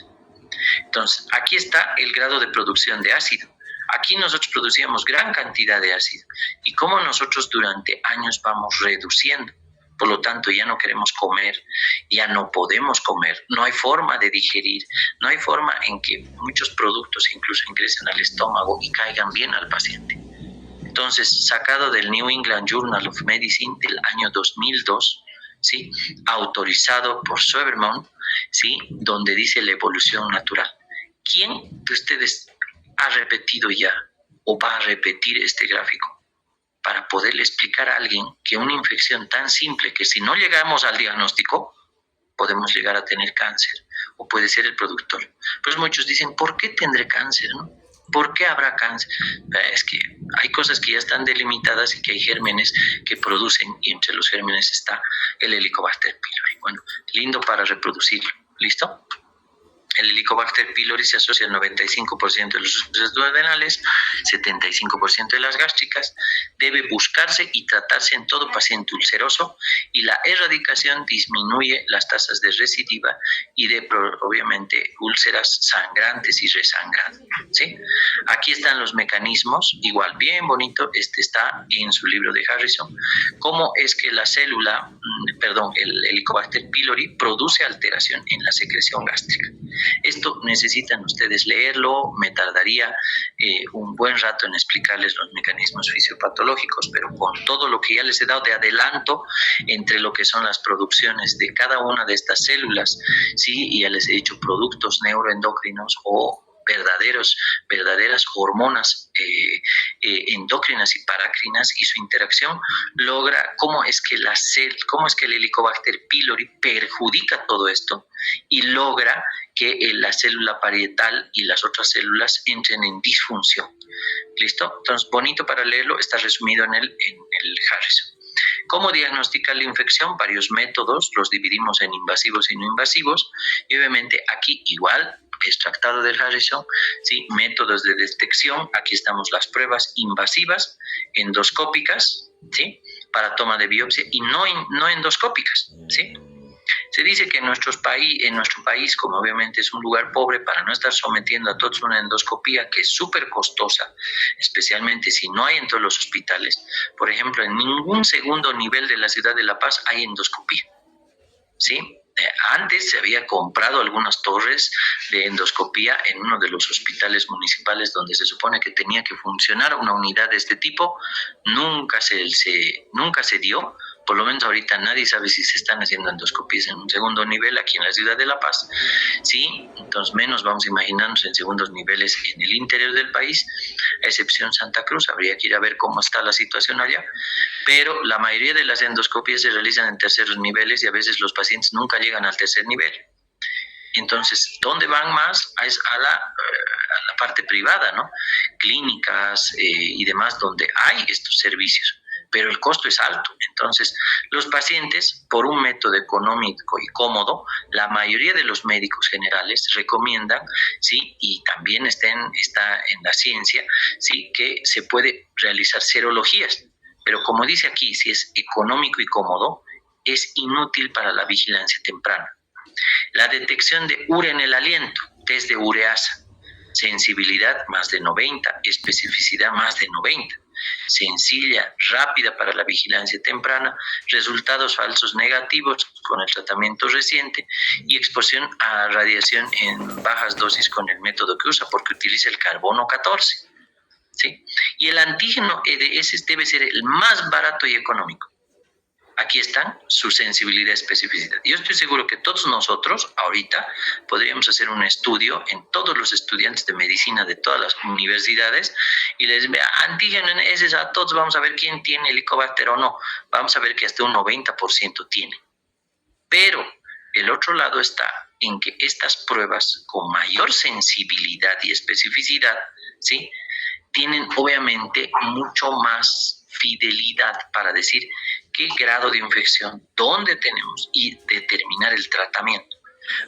S2: Entonces, aquí está el grado de producción de ácido. Aquí nosotros producíamos gran cantidad de ácido y cómo nosotros durante años vamos reduciendo. Por lo tanto, ya no queremos comer, ya no podemos comer, no hay forma de digerir, no hay forma en que muchos productos incluso ingresen al estómago y caigan bien al paciente. Entonces, sacado del New England Journal of Medicine del año 2002, ¿sí? Autorizado por Sobermont, ¿sí? Donde dice la evolución natural. ¿Quién de ustedes ha repetido ya o va a repetir este gráfico para poderle explicar a alguien que una infección tan simple que si no llegamos al diagnóstico podemos llegar a tener cáncer o puede ser el productor? Pues muchos dicen, ¿por qué tendré cáncer, no? ¿Por qué habrá cáncer? Es que hay cosas que ya están delimitadas y que hay gérmenes que producen, y entre los gérmenes está el Helicobacter pylori. Bueno, lindo para reproducirlo. ¿Listo? El Helicobacter pylori se asocia al 95% de los úlceras duodenales, 75% de las gástricas. Debe buscarse y tratarse en todo paciente ulceroso y la erradicación disminuye las tasas de recidiva y de, obviamente, úlceras sangrantes y resangrantes, ¿sí? Aquí están los mecanismos, igual bien bonito, este está en su libro de Harrison, cómo es que la célula, el Helicobacter pylori produce alteración en la secreción gástrica. Esto necesitan ustedes leerlo, me tardaría un buen rato en explicarles los mecanismos fisiopatológicos, pero con todo lo que ya les he dado de adelanto entre lo que son las producciones de cada una de estas células, ¿sí? Y ya les he dicho productos neuroendocrinos o verdaderas hormonas endócrinas y parácrinas, y su interacción logra cómo es que el Helicobacter pylori perjudica todo esto y logra que la célula parietal y las otras células entren en disfunción. ¿Listo? Entonces, bonito para leerlo, está resumido en el Harrison. ¿Cómo diagnosticar la infección? Varios métodos, los dividimos en invasivos y no invasivos, y obviamente aquí igual, extractado del Harrison, ¿sí? Métodos de detección, aquí estamos las pruebas invasivas, endoscópicas, ¿sí? Para toma de biopsia, y no endoscópicas, ¿sí? Se dice que en nuestro país, como obviamente es un lugar pobre, para no estar sometiendo a todos una endoscopía que es súper costosa, especialmente si no hay en todos los hospitales. Por ejemplo, en ningún segundo nivel de la ciudad de La Paz hay endoscopía, ¿sí? Antes se había comprado algunas torres de endoscopía en uno de los hospitales municipales donde se supone que tenía que funcionar una unidad de este tipo. Nunca se dio. Por lo menos ahorita nadie sabe si se están haciendo endoscopías en un segundo nivel aquí en la ciudad de La Paz. Sí, entonces menos vamos a imaginarnos en segundos niveles en el interior del país, a excepción Santa Cruz. Habría que ir a ver cómo está la situación allá. Pero la mayoría de las endoscopías se realizan en terceros niveles y a veces los pacientes nunca llegan al tercer nivel. Entonces, ¿dónde van más? Es a la la parte privada, ¿no? Clínicas y demás donde hay estos servicios, pero el costo es alto. Entonces, los pacientes, por un método económico y cómodo, la mayoría de los médicos generales recomiendan, ¿sí? Y también está en la ciencia, ¿sí? Que se puede realizar serologías, pero como dice aquí, si es económico y cómodo, es inútil para la vigilancia temprana. La detección de urea en el aliento, test de ureasa, sensibilidad más de 90, especificidad más de 90, sencilla, rápida para la vigilancia temprana, resultados falsos negativos con el tratamiento reciente y exposición a radiación en bajas dosis con el método que usa, porque utiliza el carbono 14. ¿Sí? Y el antígeno EDS debe ser el más barato y económico. Aquí están su sensibilidad y especificidad. Yo estoy seguro que todos nosotros ahorita podríamos hacer un estudio en todos los estudiantes de medicina de todas las universidades y les vea antígeno en heces a todos, vamos a ver quién tiene Helicobacter o no. Vamos a ver que hasta un 90% tiene. Pero el otro lado está en que estas pruebas con mayor sensibilidad y especificidad, ¿sí?, tienen obviamente mucho más fidelidad para decir qué grado de infección, dónde tenemos y determinar el tratamiento.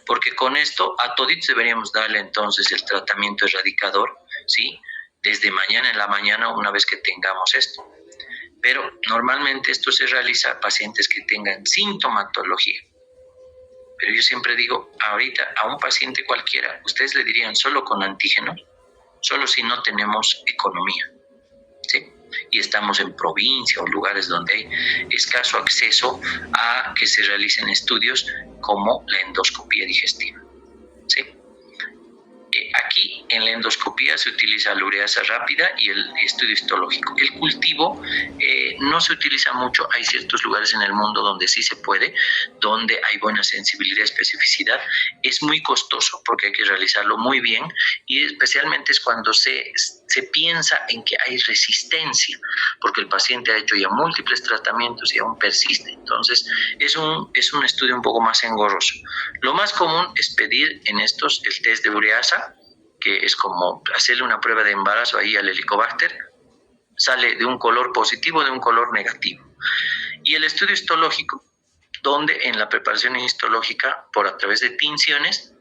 S2: Porque con esto a toditos deberíamos darle entonces el tratamiento erradicador, ¿sí?, desde mañana en la mañana una vez que tengamos esto. Pero normalmente esto se realiza a pacientes que tengan sintomatología. Pero yo siempre digo, ahorita a un paciente cualquiera, ustedes le dirían solo con antígenos, solo si no tenemos economía, ¿sí? Y estamos en provincia o lugares donde hay escaso acceso a que se realicen estudios como la endoscopía digestiva, ¿sí? Aquí en la endoscopía se utiliza la ureasa rápida y el estudio histológico. El cultivo no se utiliza mucho. Hay ciertos lugares en el mundo donde sí se puede, donde hay buena sensibilidad y especificidad. Es muy costoso porque hay que realizarlo muy bien y especialmente es cuando se piensa en que hay resistencia, porque el paciente ha hecho ya múltiples tratamientos y aún persiste. Entonces es un estudio un poco más engorroso. Lo más común es pedir en estos el test de ureasa, que es como hacerle una prueba de embarazo ahí al Helicobacter, sale de un color positivo, de un color negativo. Y el estudio histológico, donde en la preparación histológica, por a través de tinciones,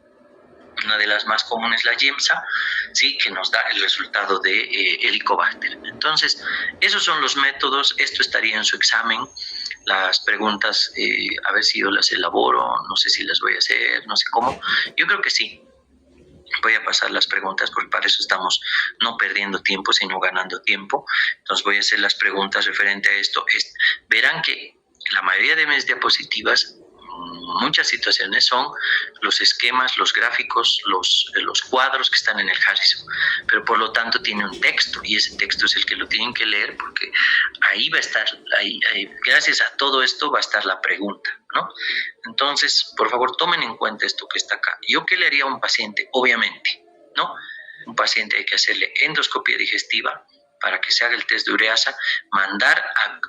S2: una de las más comunes, la YEMSA, sí, que nos da el resultado de Helicobacter. Entonces, esos son los métodos, esto estaría en su examen. Las preguntas, a ver si yo las elaboro, no sé si las voy a hacer, no sé cómo. Yo creo que sí. Voy a pasar las preguntas porque para eso estamos no perdiendo tiempo, sino ganando tiempo. Entonces voy a hacer las preguntas referente a esto. Verán que la mayoría de mis diapositivas, muchas situaciones son los esquemas, los gráficos, los cuadros que están en el Harrison, pero por lo tanto tiene un texto y ese texto es el que lo tienen que leer porque ahí va a estar, gracias a todo esto va a estar la pregunta, ¿no? Entonces, por favor, tomen en cuenta esto que está acá. ¿Yo qué le haría a un paciente? Obviamente, ¿no? Un paciente hay que hacerle endoscopia digestiva para que se haga el test de ureasa, mandar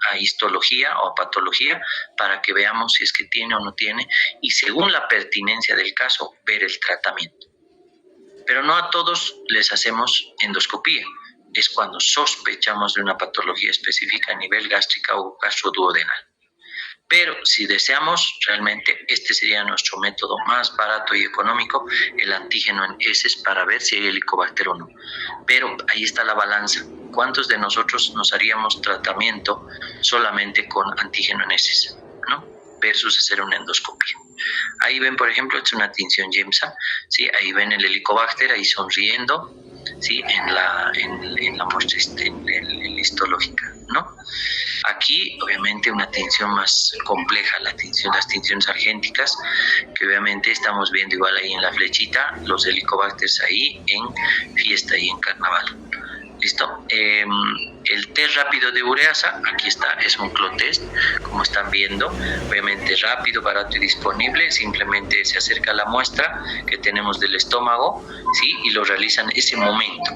S2: a histología o a patología para que veamos si es que tiene o no tiene y según la pertinencia del caso, ver el tratamiento. Pero no a todos les hacemos endoscopía. Es cuando sospechamos de una patología específica a nivel gástrica o gastroduodenal. Pero si deseamos, realmente este sería nuestro método más barato y económico, el antígeno en heces para ver si hay Helicobacter o no. Pero ahí está la balanza. ¿Cuántos de nosotros nos haríamos tratamiento solamente con antígeno en heces, ¿no? Versus hacer una endoscopia. Ahí ven, por ejemplo, es una tinción YEMSA, ¿sí? Ahí ven el Helicobacter ahí sonriendo, ¿sí? En la muestra histológica, ¿no? Aquí, obviamente, una tinción más compleja, las tinciones argénticas, que obviamente estamos viendo igual ahí en la flechita, los Helicobacters ahí en fiesta y en carnaval. ¿Listo? El test rápido de ureasa, aquí está, es un CLO-test, como están viendo, obviamente rápido, barato y disponible, simplemente se acerca la muestra que tenemos del estómago, ¿sí? Y lo realizan ese momento.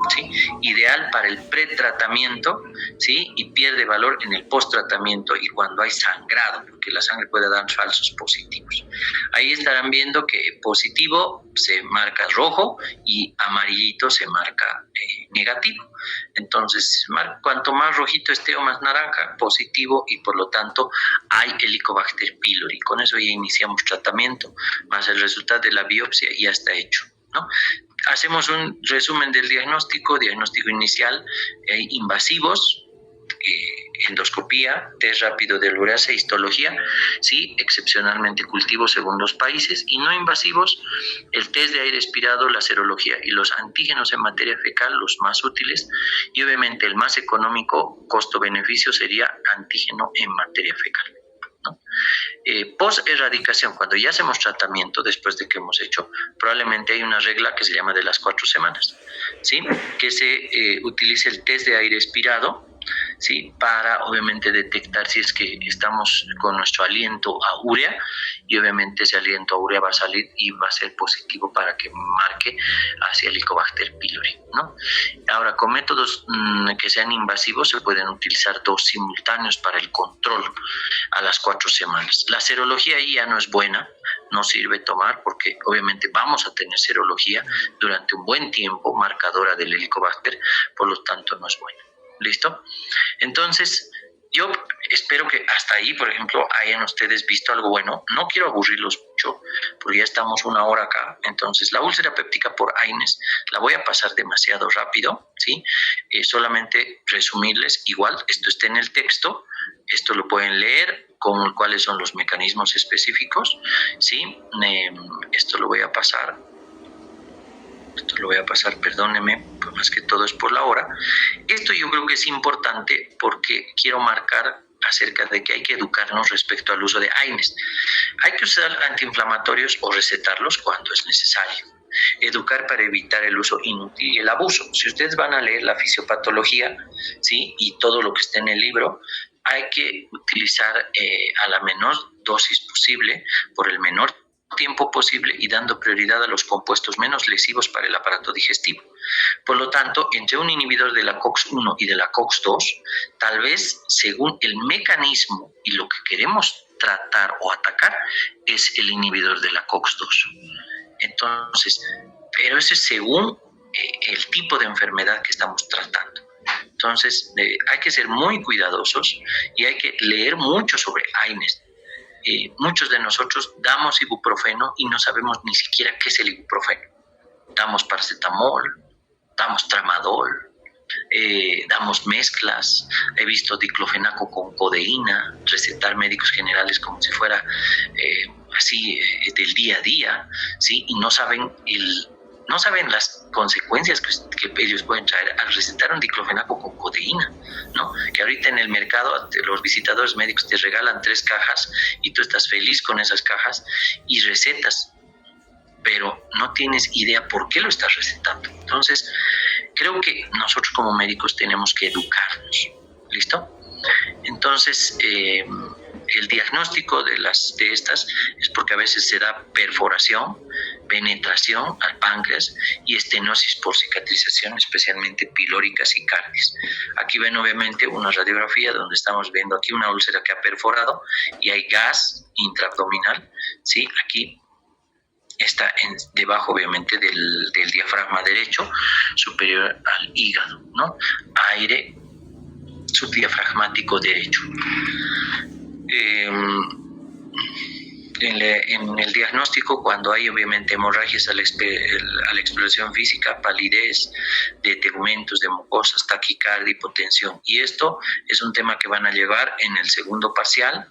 S2: ¿sí? Ideal para el pretratamiento, ¿sí? Y pierde valor en el posttratamiento y cuando hay sangrado, porque la sangre puede dar falsos positivos. Ahí estarán viendo que positivo se marca rojo y amarillito se marca negativo. Entonces, cuanto más rojito esté o más naranja, positivo, y por lo tanto hay Helicobacter pylori. Con eso ya iniciamos tratamiento, más el resultado de la biopsia ya está hecho, ¿no? Hacemos un resumen del diagnóstico inicial, invasivos, endoscopía, test rápido de ureasa, histología, sí, excepcionalmente cultivos según los países, y no invasivos, el test de aire expirado, la serología y los antígenos en materia fecal, los más útiles, y obviamente el más económico, costo-beneficio, sería antígeno en materia fecal, ¿no? Post-erradicación, cuando ya hacemos tratamiento, después de que hemos hecho, probablemente hay una regla que se llama de las 4 semanas, ¿sí? Que se utilice el test de aire expirado, ¿sí? Para obviamente detectar si es que estamos con nuestro aliento a urea, y obviamente ese aliento a urea va a salir y va a ser positivo para que marque hacia el Helicobacter pylori, ¿no? Ahora, con métodos que sean invasivos se pueden utilizar 2 simultáneos para el control a las 4 semanas. La serología ahí ya no es buena, no sirve tomar porque obviamente vamos a tener serología durante un buen tiempo marcadora del Helicobacter, por lo tanto no es buena. ¿Listo? Entonces, yo espero que hasta ahí, por ejemplo, hayan ustedes visto algo bueno. No quiero aburrirlos mucho, porque ya estamos 1 hora acá. Entonces, la úlcera péptica por AINES la voy a pasar demasiado rápido, ¿sí? Solamente resumirles, igual, esto está en el texto, esto lo pueden leer, con cuáles son los mecanismos específicos, ¿sí? Esto lo voy a pasar. Perdónenme, pues más que todo es por la hora. Esto yo creo que es importante porque quiero marcar acerca de que hay que educarnos respecto al uso de AINES. Hay que usar antiinflamatorios o recetarlos cuando es necesario. Educar para evitar el uso inútil y el abuso. Si ustedes van a leer la fisiopatología, ¿sí? Y todo lo que está en el libro, hay que utilizar a la menor dosis posible por el menor tiempo posible y dando prioridad a los compuestos menos lesivos para el aparato digestivo. Por lo tanto, entre un inhibidor de la COX-1 y de la COX-2, tal vez según el mecanismo y lo que queremos tratar o atacar, es el inhibidor de la COX-2. Entonces, pero eso es según el tipo de enfermedad que estamos tratando. Entonces, hay que ser muy cuidadosos y hay que leer mucho sobre AINES. Muchos de nosotros damos ibuprofeno y no sabemos ni siquiera qué es el ibuprofeno. Damos paracetamol, damos tramadol, damos mezclas. He visto diclofenaco con codeína, recetar médicos generales como si fuera así del día a día, ¿sí? Y no saben las consecuencias que ellos pueden traer al recetar un diclofenaco con codeína, ¿no? Que ahorita en el mercado los visitadores médicos te regalan 3 cajas y tú estás feliz con esas cajas y recetas, pero no tienes idea por qué lo estás recetando. Entonces, creo que nosotros como médicos tenemos que educarnos, ¿listo? Entonces, el diagnóstico de estas es porque a veces se da perforación, penetración al páncreas y estenosis por cicatrización, especialmente pilóricas y cardias. Aquí ven obviamente una radiografía donde estamos viendo aquí una úlcera que ha perforado y hay gas intraabdominal, ¿sí? Aquí está debajo obviamente del diafragma derecho, superior al hígado, ¿no? Aire subdiafragmático derecho. En el diagnóstico, cuando hay obviamente hemorragias a la exploración física, palidez, de tegumentos, de mucosas, taquicardia, hipotensión. Y esto es un tema que van a llevar en el segundo parcial.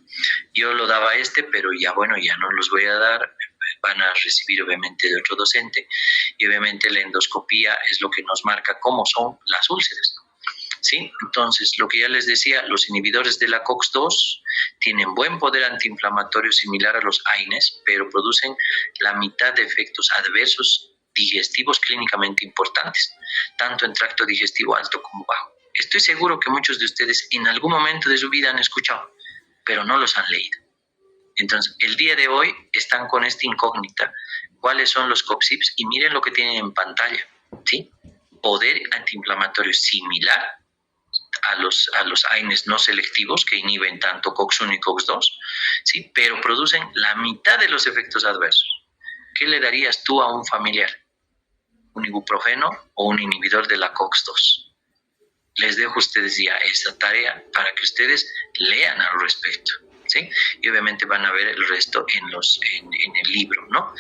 S2: Yo lo daba pero ya bueno, ya no los voy a dar. Van a recibir obviamente de otro docente. Y obviamente la endoscopía es lo que nos marca cómo son las úlceras, ¿sí? Entonces, lo que ya les decía, los inhibidores de la COX-2 tienen buen poder antiinflamatorio similar a los AINES, pero producen la mitad de efectos adversos digestivos clínicamente importantes, tanto en tracto digestivo alto como bajo. Estoy seguro que muchos de ustedes en algún momento de su vida han escuchado, pero no los han leído. Entonces, el día de hoy están con esta incógnita, ¿cuáles son los COPSIPs? Y miren lo que tienen en pantalla, ¿sí? poder antiinflamatorio similar a los AINES no selectivos que inhiben tanto COX-1 y COX-2, ¿sí? Pero producen la mitad de los efectos adversos. ¿Qué le darías tú a un familiar? ¿Un ibuprofeno o un inhibidor de la COX-2? Les dejo a ustedes ya esta tarea para que ustedes lean al respecto, ¿sí? Y obviamente van a ver el resto en el libro, ¿no?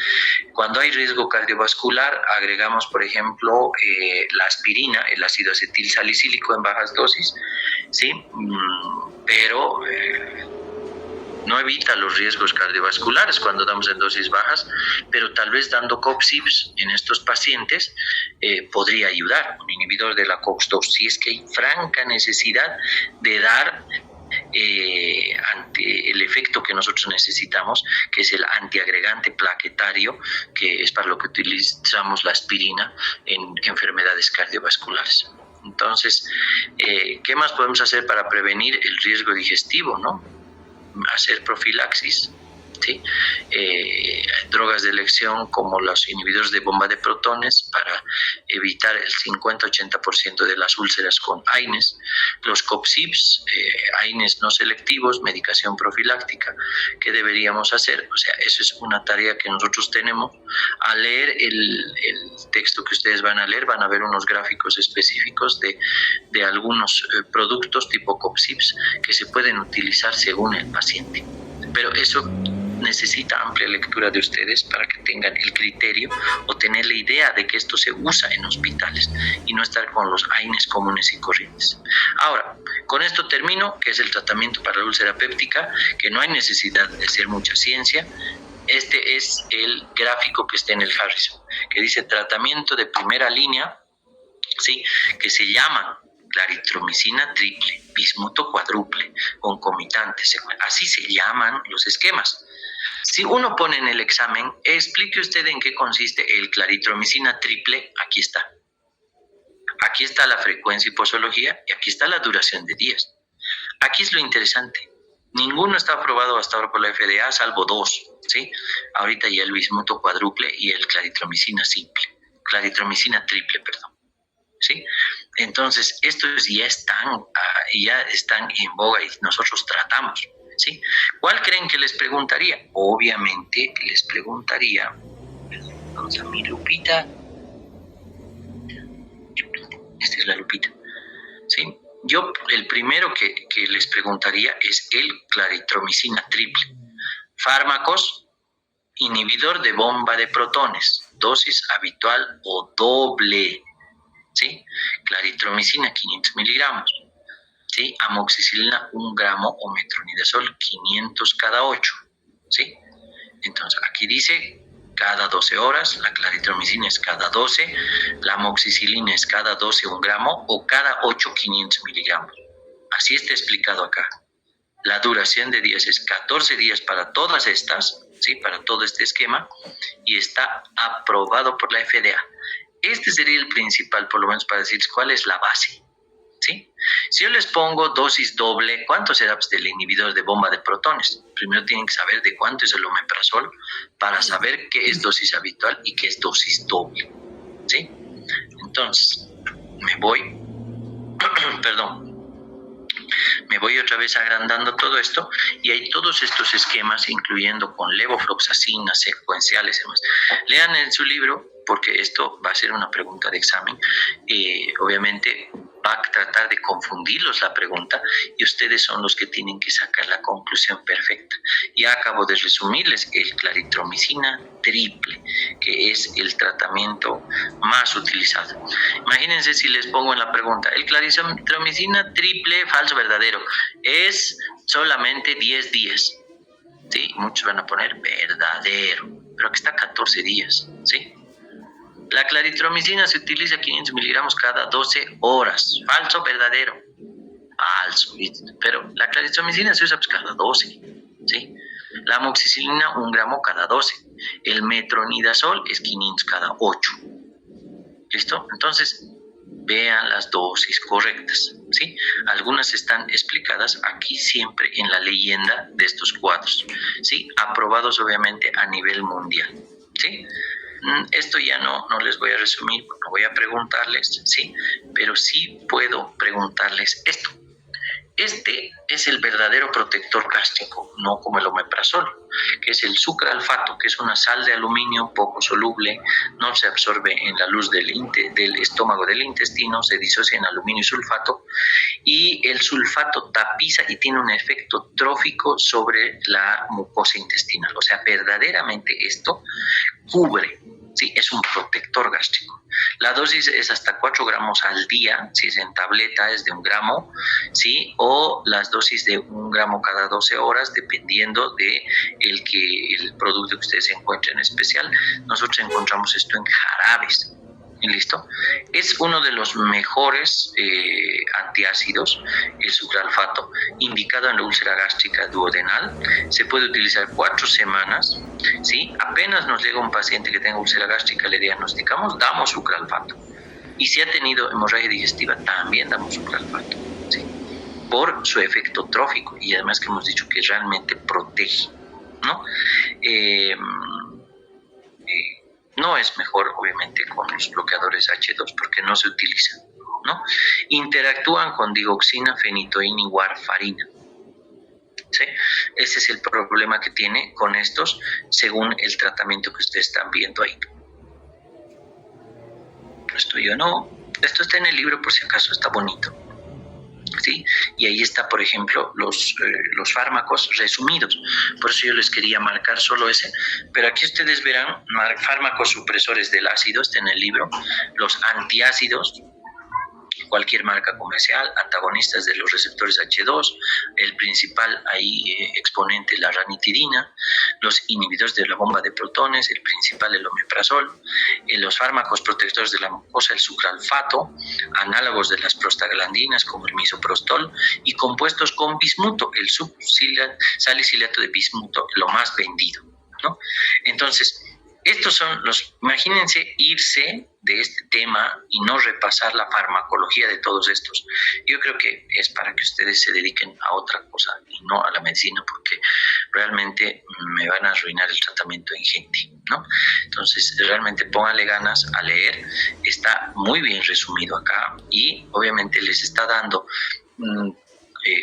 S2: Cuando hay riesgo cardiovascular, agregamos, por ejemplo, la aspirina, el ácido acetil salicílico en bajas dosis, ¿sí? Pero no evita los riesgos cardiovasculares cuando damos en dosis bajas, pero tal vez dando COX-IPS en estos pacientes podría ayudar, un inhibidor de la COX-2, si es que hay franca necesidad de dar ante el efecto que nosotros necesitamos, que es el antiagregante plaquetario, que es para lo que utilizamos la aspirina en enfermedades cardiovasculares. Entonces, ¿qué más podemos hacer para prevenir el riesgo digestivo, no? Hacer profilaxis, ¿sí? Drogas de elección como los inhibidores de bomba de protones para evitar el 50-80% de las úlceras con AINES, los COX-IPS, AINES no selectivos, medicación profiláctica. ¿Qué deberíamos hacer? O sea, eso es una tarea que nosotros tenemos. Al leer el texto que ustedes van a leer, van a ver unos gráficos específicos de algunos productos tipo COX-IPS que se pueden utilizar según el paciente. Pero eso necesita amplia lectura de ustedes para que tengan el criterio o tener la idea de que esto se usa en hospitales y no estar con los AINES comunes y corrientes. Ahora, con esto termino, que es el tratamiento para la úlcera péptica, que no hay necesidad de hacer mucha ciencia. Este es el gráfico que está en el Harrison, que dice tratamiento de primera línea, ¿sí? Que se llama claritromicina triple, bismuto cuádruple, concomitante, así se llaman los esquemas. Si uno pone en el examen, explique usted en qué consiste el claritromicina triple, aquí está. Aquí está la frecuencia y posología y aquí está la duración de días. Aquí es lo interesante. Ninguno está aprobado hasta ahora por la FDA, salvo dos, ¿sí? Ahorita ya el bismuto cuádruple y el claritromicina triple, perdón. ¿Sí? Entonces, estos ya están en boga y nosotros tratamos, ¿sí? ¿Cuál creen que les preguntaría? Obviamente les preguntaría, vamos a mi lupita, esta es la lupita, ¿sí? Yo, el primero que les preguntaría es el claritromicina triple. Fármacos, inhibidor de bomba de protones, dosis habitual o doble, ¿sí? Claritromicina 500 miligramos, ¿sí? Amoxicilina 1 gramo o metronidazol 500 cada 8, ¿sí? Entonces aquí dice cada 12 horas, la claritromicina es cada 12, la amoxicilina es cada 12 1 gramo o cada 8 500 miligramos. Así está explicado acá. La duración de días es 14 días para todas estas, ¿sí? Para todo este esquema, y está aprobado por la FDA. Este sería el principal, por lo menos para decirles cuál es la base, ¿sí? Si yo les pongo dosis doble, ¿cuánto será del inhibidor de bomba de protones? Primero tienen que saber de cuánto es el omeprazol para saber qué es dosis habitual y qué es dosis doble, ¿sí? Entonces, me voy otra vez agrandando todo esto y hay todos estos esquemas, incluyendo con levofloxacina, secuenciales y demás. Lean en su libro, porque esto va a ser una pregunta de examen. Obviamente va a tratar de confundirlos la pregunta y ustedes son los que tienen que sacar la conclusión perfecta. Ya acabo de resumirles el claritromicina triple, que es el tratamiento más utilizado. Imagínense si les pongo en la pregunta, el claritromicina triple, falso verdadero, es solamente 10 días. ¿Sí? Muchos van a poner verdadero, pero aquí está 14 días, ¿sí? La claritromicina se utiliza 500 miligramos cada 12 horas. Falso, verdadero. Falso, pero la claritromicina se usa pues cada 12, ¿sí? La amoxicilina 1 gramo cada 12. El metronidazol es 500 cada 8. ¿Listo? Entonces, vean las dosis correctas, ¿sí? Algunas están explicadas aquí siempre en la leyenda de estos cuadros, ¿sí? Aprobados obviamente a nivel mundial, ¿sí? Esto ya no les voy a resumir, no voy a preguntarles, sí, pero sí puedo preguntarles esto. Este es el verdadero protector gástrico, no como el omeprazol, que es el sucralfato, que es una sal de aluminio poco soluble, no se absorbe en la luz del estómago del intestino, se disocia en aluminio y sulfato, y el sulfato tapiza y tiene un efecto trófico sobre la mucosa intestinal. O sea, verdaderamente esto cubre, ¿sí? Es un protector gástrico. La dosis es hasta 4 gramos al día, si es en tableta es de 1 gramo, ¿sí? O las dosis de 1 gramo cada 12 horas, dependiendo de el producto que ustedes encuentren especial. Nosotros encontramos esto en jarabes. ¿Listo? Es uno de los mejores antiácidos, el sucralfato, indicado en la úlcera gástrica duodenal. Se puede utilizar 4 semanas, ¿sí? Apenas nos llega un paciente que tenga úlcera gástrica, le diagnosticamos, damos sucralfato. Y si ha tenido hemorragia digestiva, también damos sucralfato, ¿sí? Por su efecto trófico y además que hemos dicho que realmente protege, ¿no? No es mejor, obviamente, con los bloqueadores H2 porque no se utilizan, ¿no? Interactúan con digoxina, fenitoína y warfarina. ¿Sí? Ese es el problema que tiene con estos según el tratamiento que ustedes están viendo ahí. Esto yo no. Esto está en el libro por si acaso, está bonito. ¿Sí? Y ahí está, por ejemplo, los fármacos resumidos. Por eso yo les quería marcar solo ese. Pero aquí ustedes verán fármacos supresores del ácido, está en el libro, los antiácidos, cualquier marca comercial, antagonistas de los receptores H2, el principal ahí exponente la ranitidina, los inhibidores de la bomba de protones, el principal el omeprazol, los fármacos protectores de la mucosa, el sucralfato, análogos de las prostaglandinas como el misoprostol y compuestos con bismuto, el salicilato de bismuto, lo más vendido, ¿no? Entonces, estos son los, imagínense irse de este tema y no repasar la farmacología de todos estos. Yo creo que es para que ustedes se dediquen a otra cosa y no a la medicina, porque realmente me van a arruinar el tratamiento en gente, ¿no? Entonces, realmente pónganle ganas a leer, está muy bien resumido acá y obviamente les está dando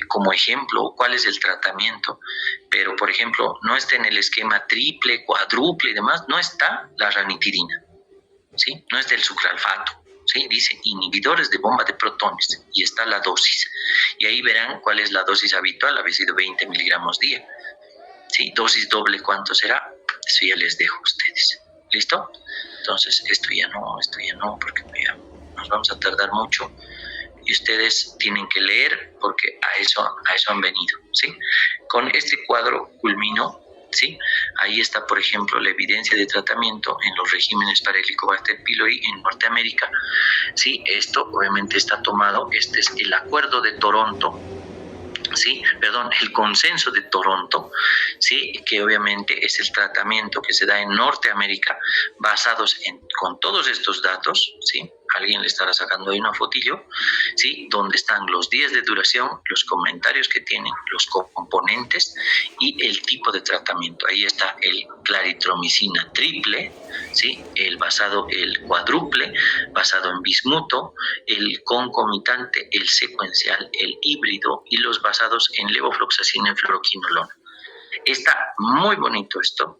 S2: como ejemplo cuál es el tratamiento, pero por ejemplo no está en el esquema triple, cuádruple y demás, no está la ranitidina, ¿sí? No está el sucralfato, ¿sí? Dice inhibidores de bomba de protones y está la dosis, y ahí verán cuál es la dosis habitual, había sido 20 miligramos día, ¿sí? Dosis doble, ¿cuánto será? Eso ya les dejo a ustedes, ¿listo? Entonces esto ya no, porque ya nos vamos a tardar mucho. Y ustedes tienen que leer porque a eso han venido, ¿sí? Con este cuadro culmino, ¿sí? Ahí está, por ejemplo, la evidencia de tratamiento en los regímenes para Helicobacter pylori en Norteamérica, ¿sí? Esto obviamente está tomado, este es el acuerdo de Toronto, ¿sí? Perdón, el consenso de Toronto, ¿sí? Que obviamente es el tratamiento que se da en Norteamérica basados con todos estos datos, ¿sí? Alguien le estará sacando ahí una fotillo, ¿sí? Donde están los días de duración, los comentarios que tienen, los componentes y el tipo de tratamiento. Ahí está el claritromicina triple, ¿sí? El cuádruple, basado en bismuto, el concomitante, el secuencial, el híbrido y los basados en levofloxacina y fluoroquinolona. Está muy bonito esto,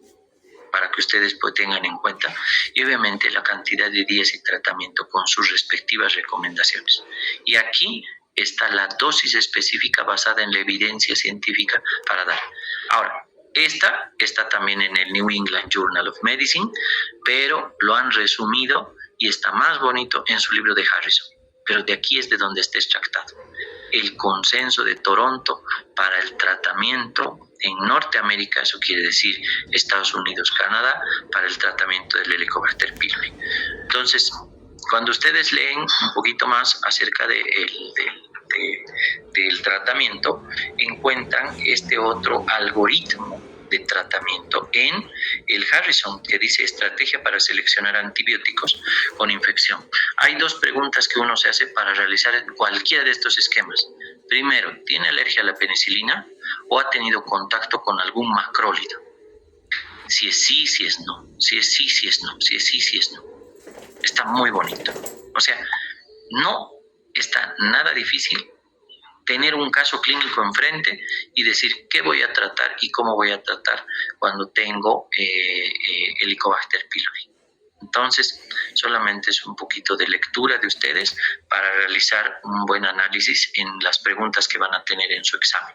S2: para que ustedes pues tengan en cuenta, y obviamente la cantidad de días y tratamiento con sus respectivas recomendaciones. Y aquí está la dosis específica basada en la evidencia científica para dar. Ahora, esta está también en el New England Journal of Medicine, pero lo han resumido y está más bonito en su libro de Harrison. Pero de aquí es de donde está extractado. El consenso de Toronto para el tratamiento en Norteamérica, eso quiere decir Estados Unidos, Canadá, para el tratamiento del Helicobacter pylori. Entonces, cuando ustedes leen un poquito más acerca del tratamiento, encuentran este otro algoritmo de tratamiento en el Harrison, que dice estrategia para seleccionar antibióticos con infección. Hay 2 preguntas que uno se hace para realizar cualquiera de estos esquemas. Primero, ¿tiene alergia a la penicilina o ha tenido contacto con algún macrólido? Si es sí, si es no. Si es sí, si es no. Si es sí, si es no. Está muy bonito. O sea, no está nada difícil tener un caso clínico enfrente y decir qué voy a tratar y cómo voy a tratar cuando tengo Helicobacter pylori. Entonces, solamente es un poquito de lectura de ustedes para realizar un buen análisis en las preguntas que van a tener en su examen.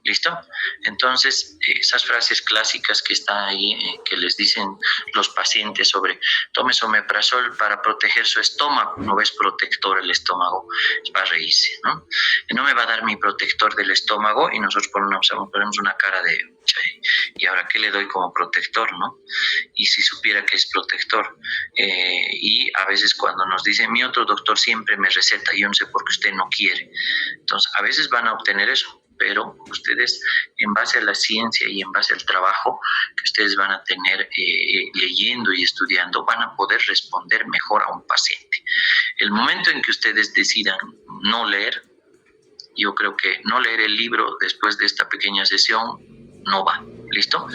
S2: ¿Listo? Entonces, esas frases clásicas que están ahí, que les dicen los pacientes sobre tome omeprazol para proteger su estómago, no es protector el estómago, es para reírse, ¿no? No me va a dar mi protector del estómago y nosotros ponemos una cara de, ¿y ahora qué le doy como protector, no? Y si supiera que es protector. Y a veces cuando nos dicen, mi otro doctor siempre me receta, yo no sé por qué usted no quiere. Entonces, a veces van a obtener eso, pero ustedes, en base a la ciencia y en base al trabajo que ustedes van a tener leyendo y estudiando, van a poder responder mejor a un paciente. El momento en que ustedes decidan no leer, yo creo que no leer el libro después de esta pequeña sesión no va. ¿Listo?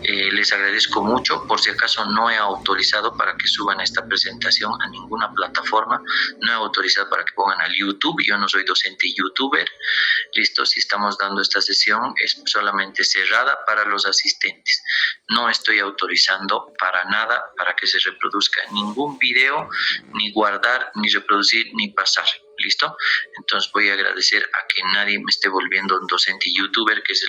S2: Les agradezco mucho. Por si acaso no he autorizado para que suban esta presentación a ninguna plataforma. No he autorizado para que pongan al YouTube. Yo no soy docente youtuber. Listo, si estamos dando esta sesión es solamente cerrada para los asistentes. No estoy autorizando para nada para que se reproduzca ningún video, ni guardar, ni reproducir, ni pasar. ¿Listo? Entonces voy a agradecer a que nadie me esté volviendo un docente youtuber, que es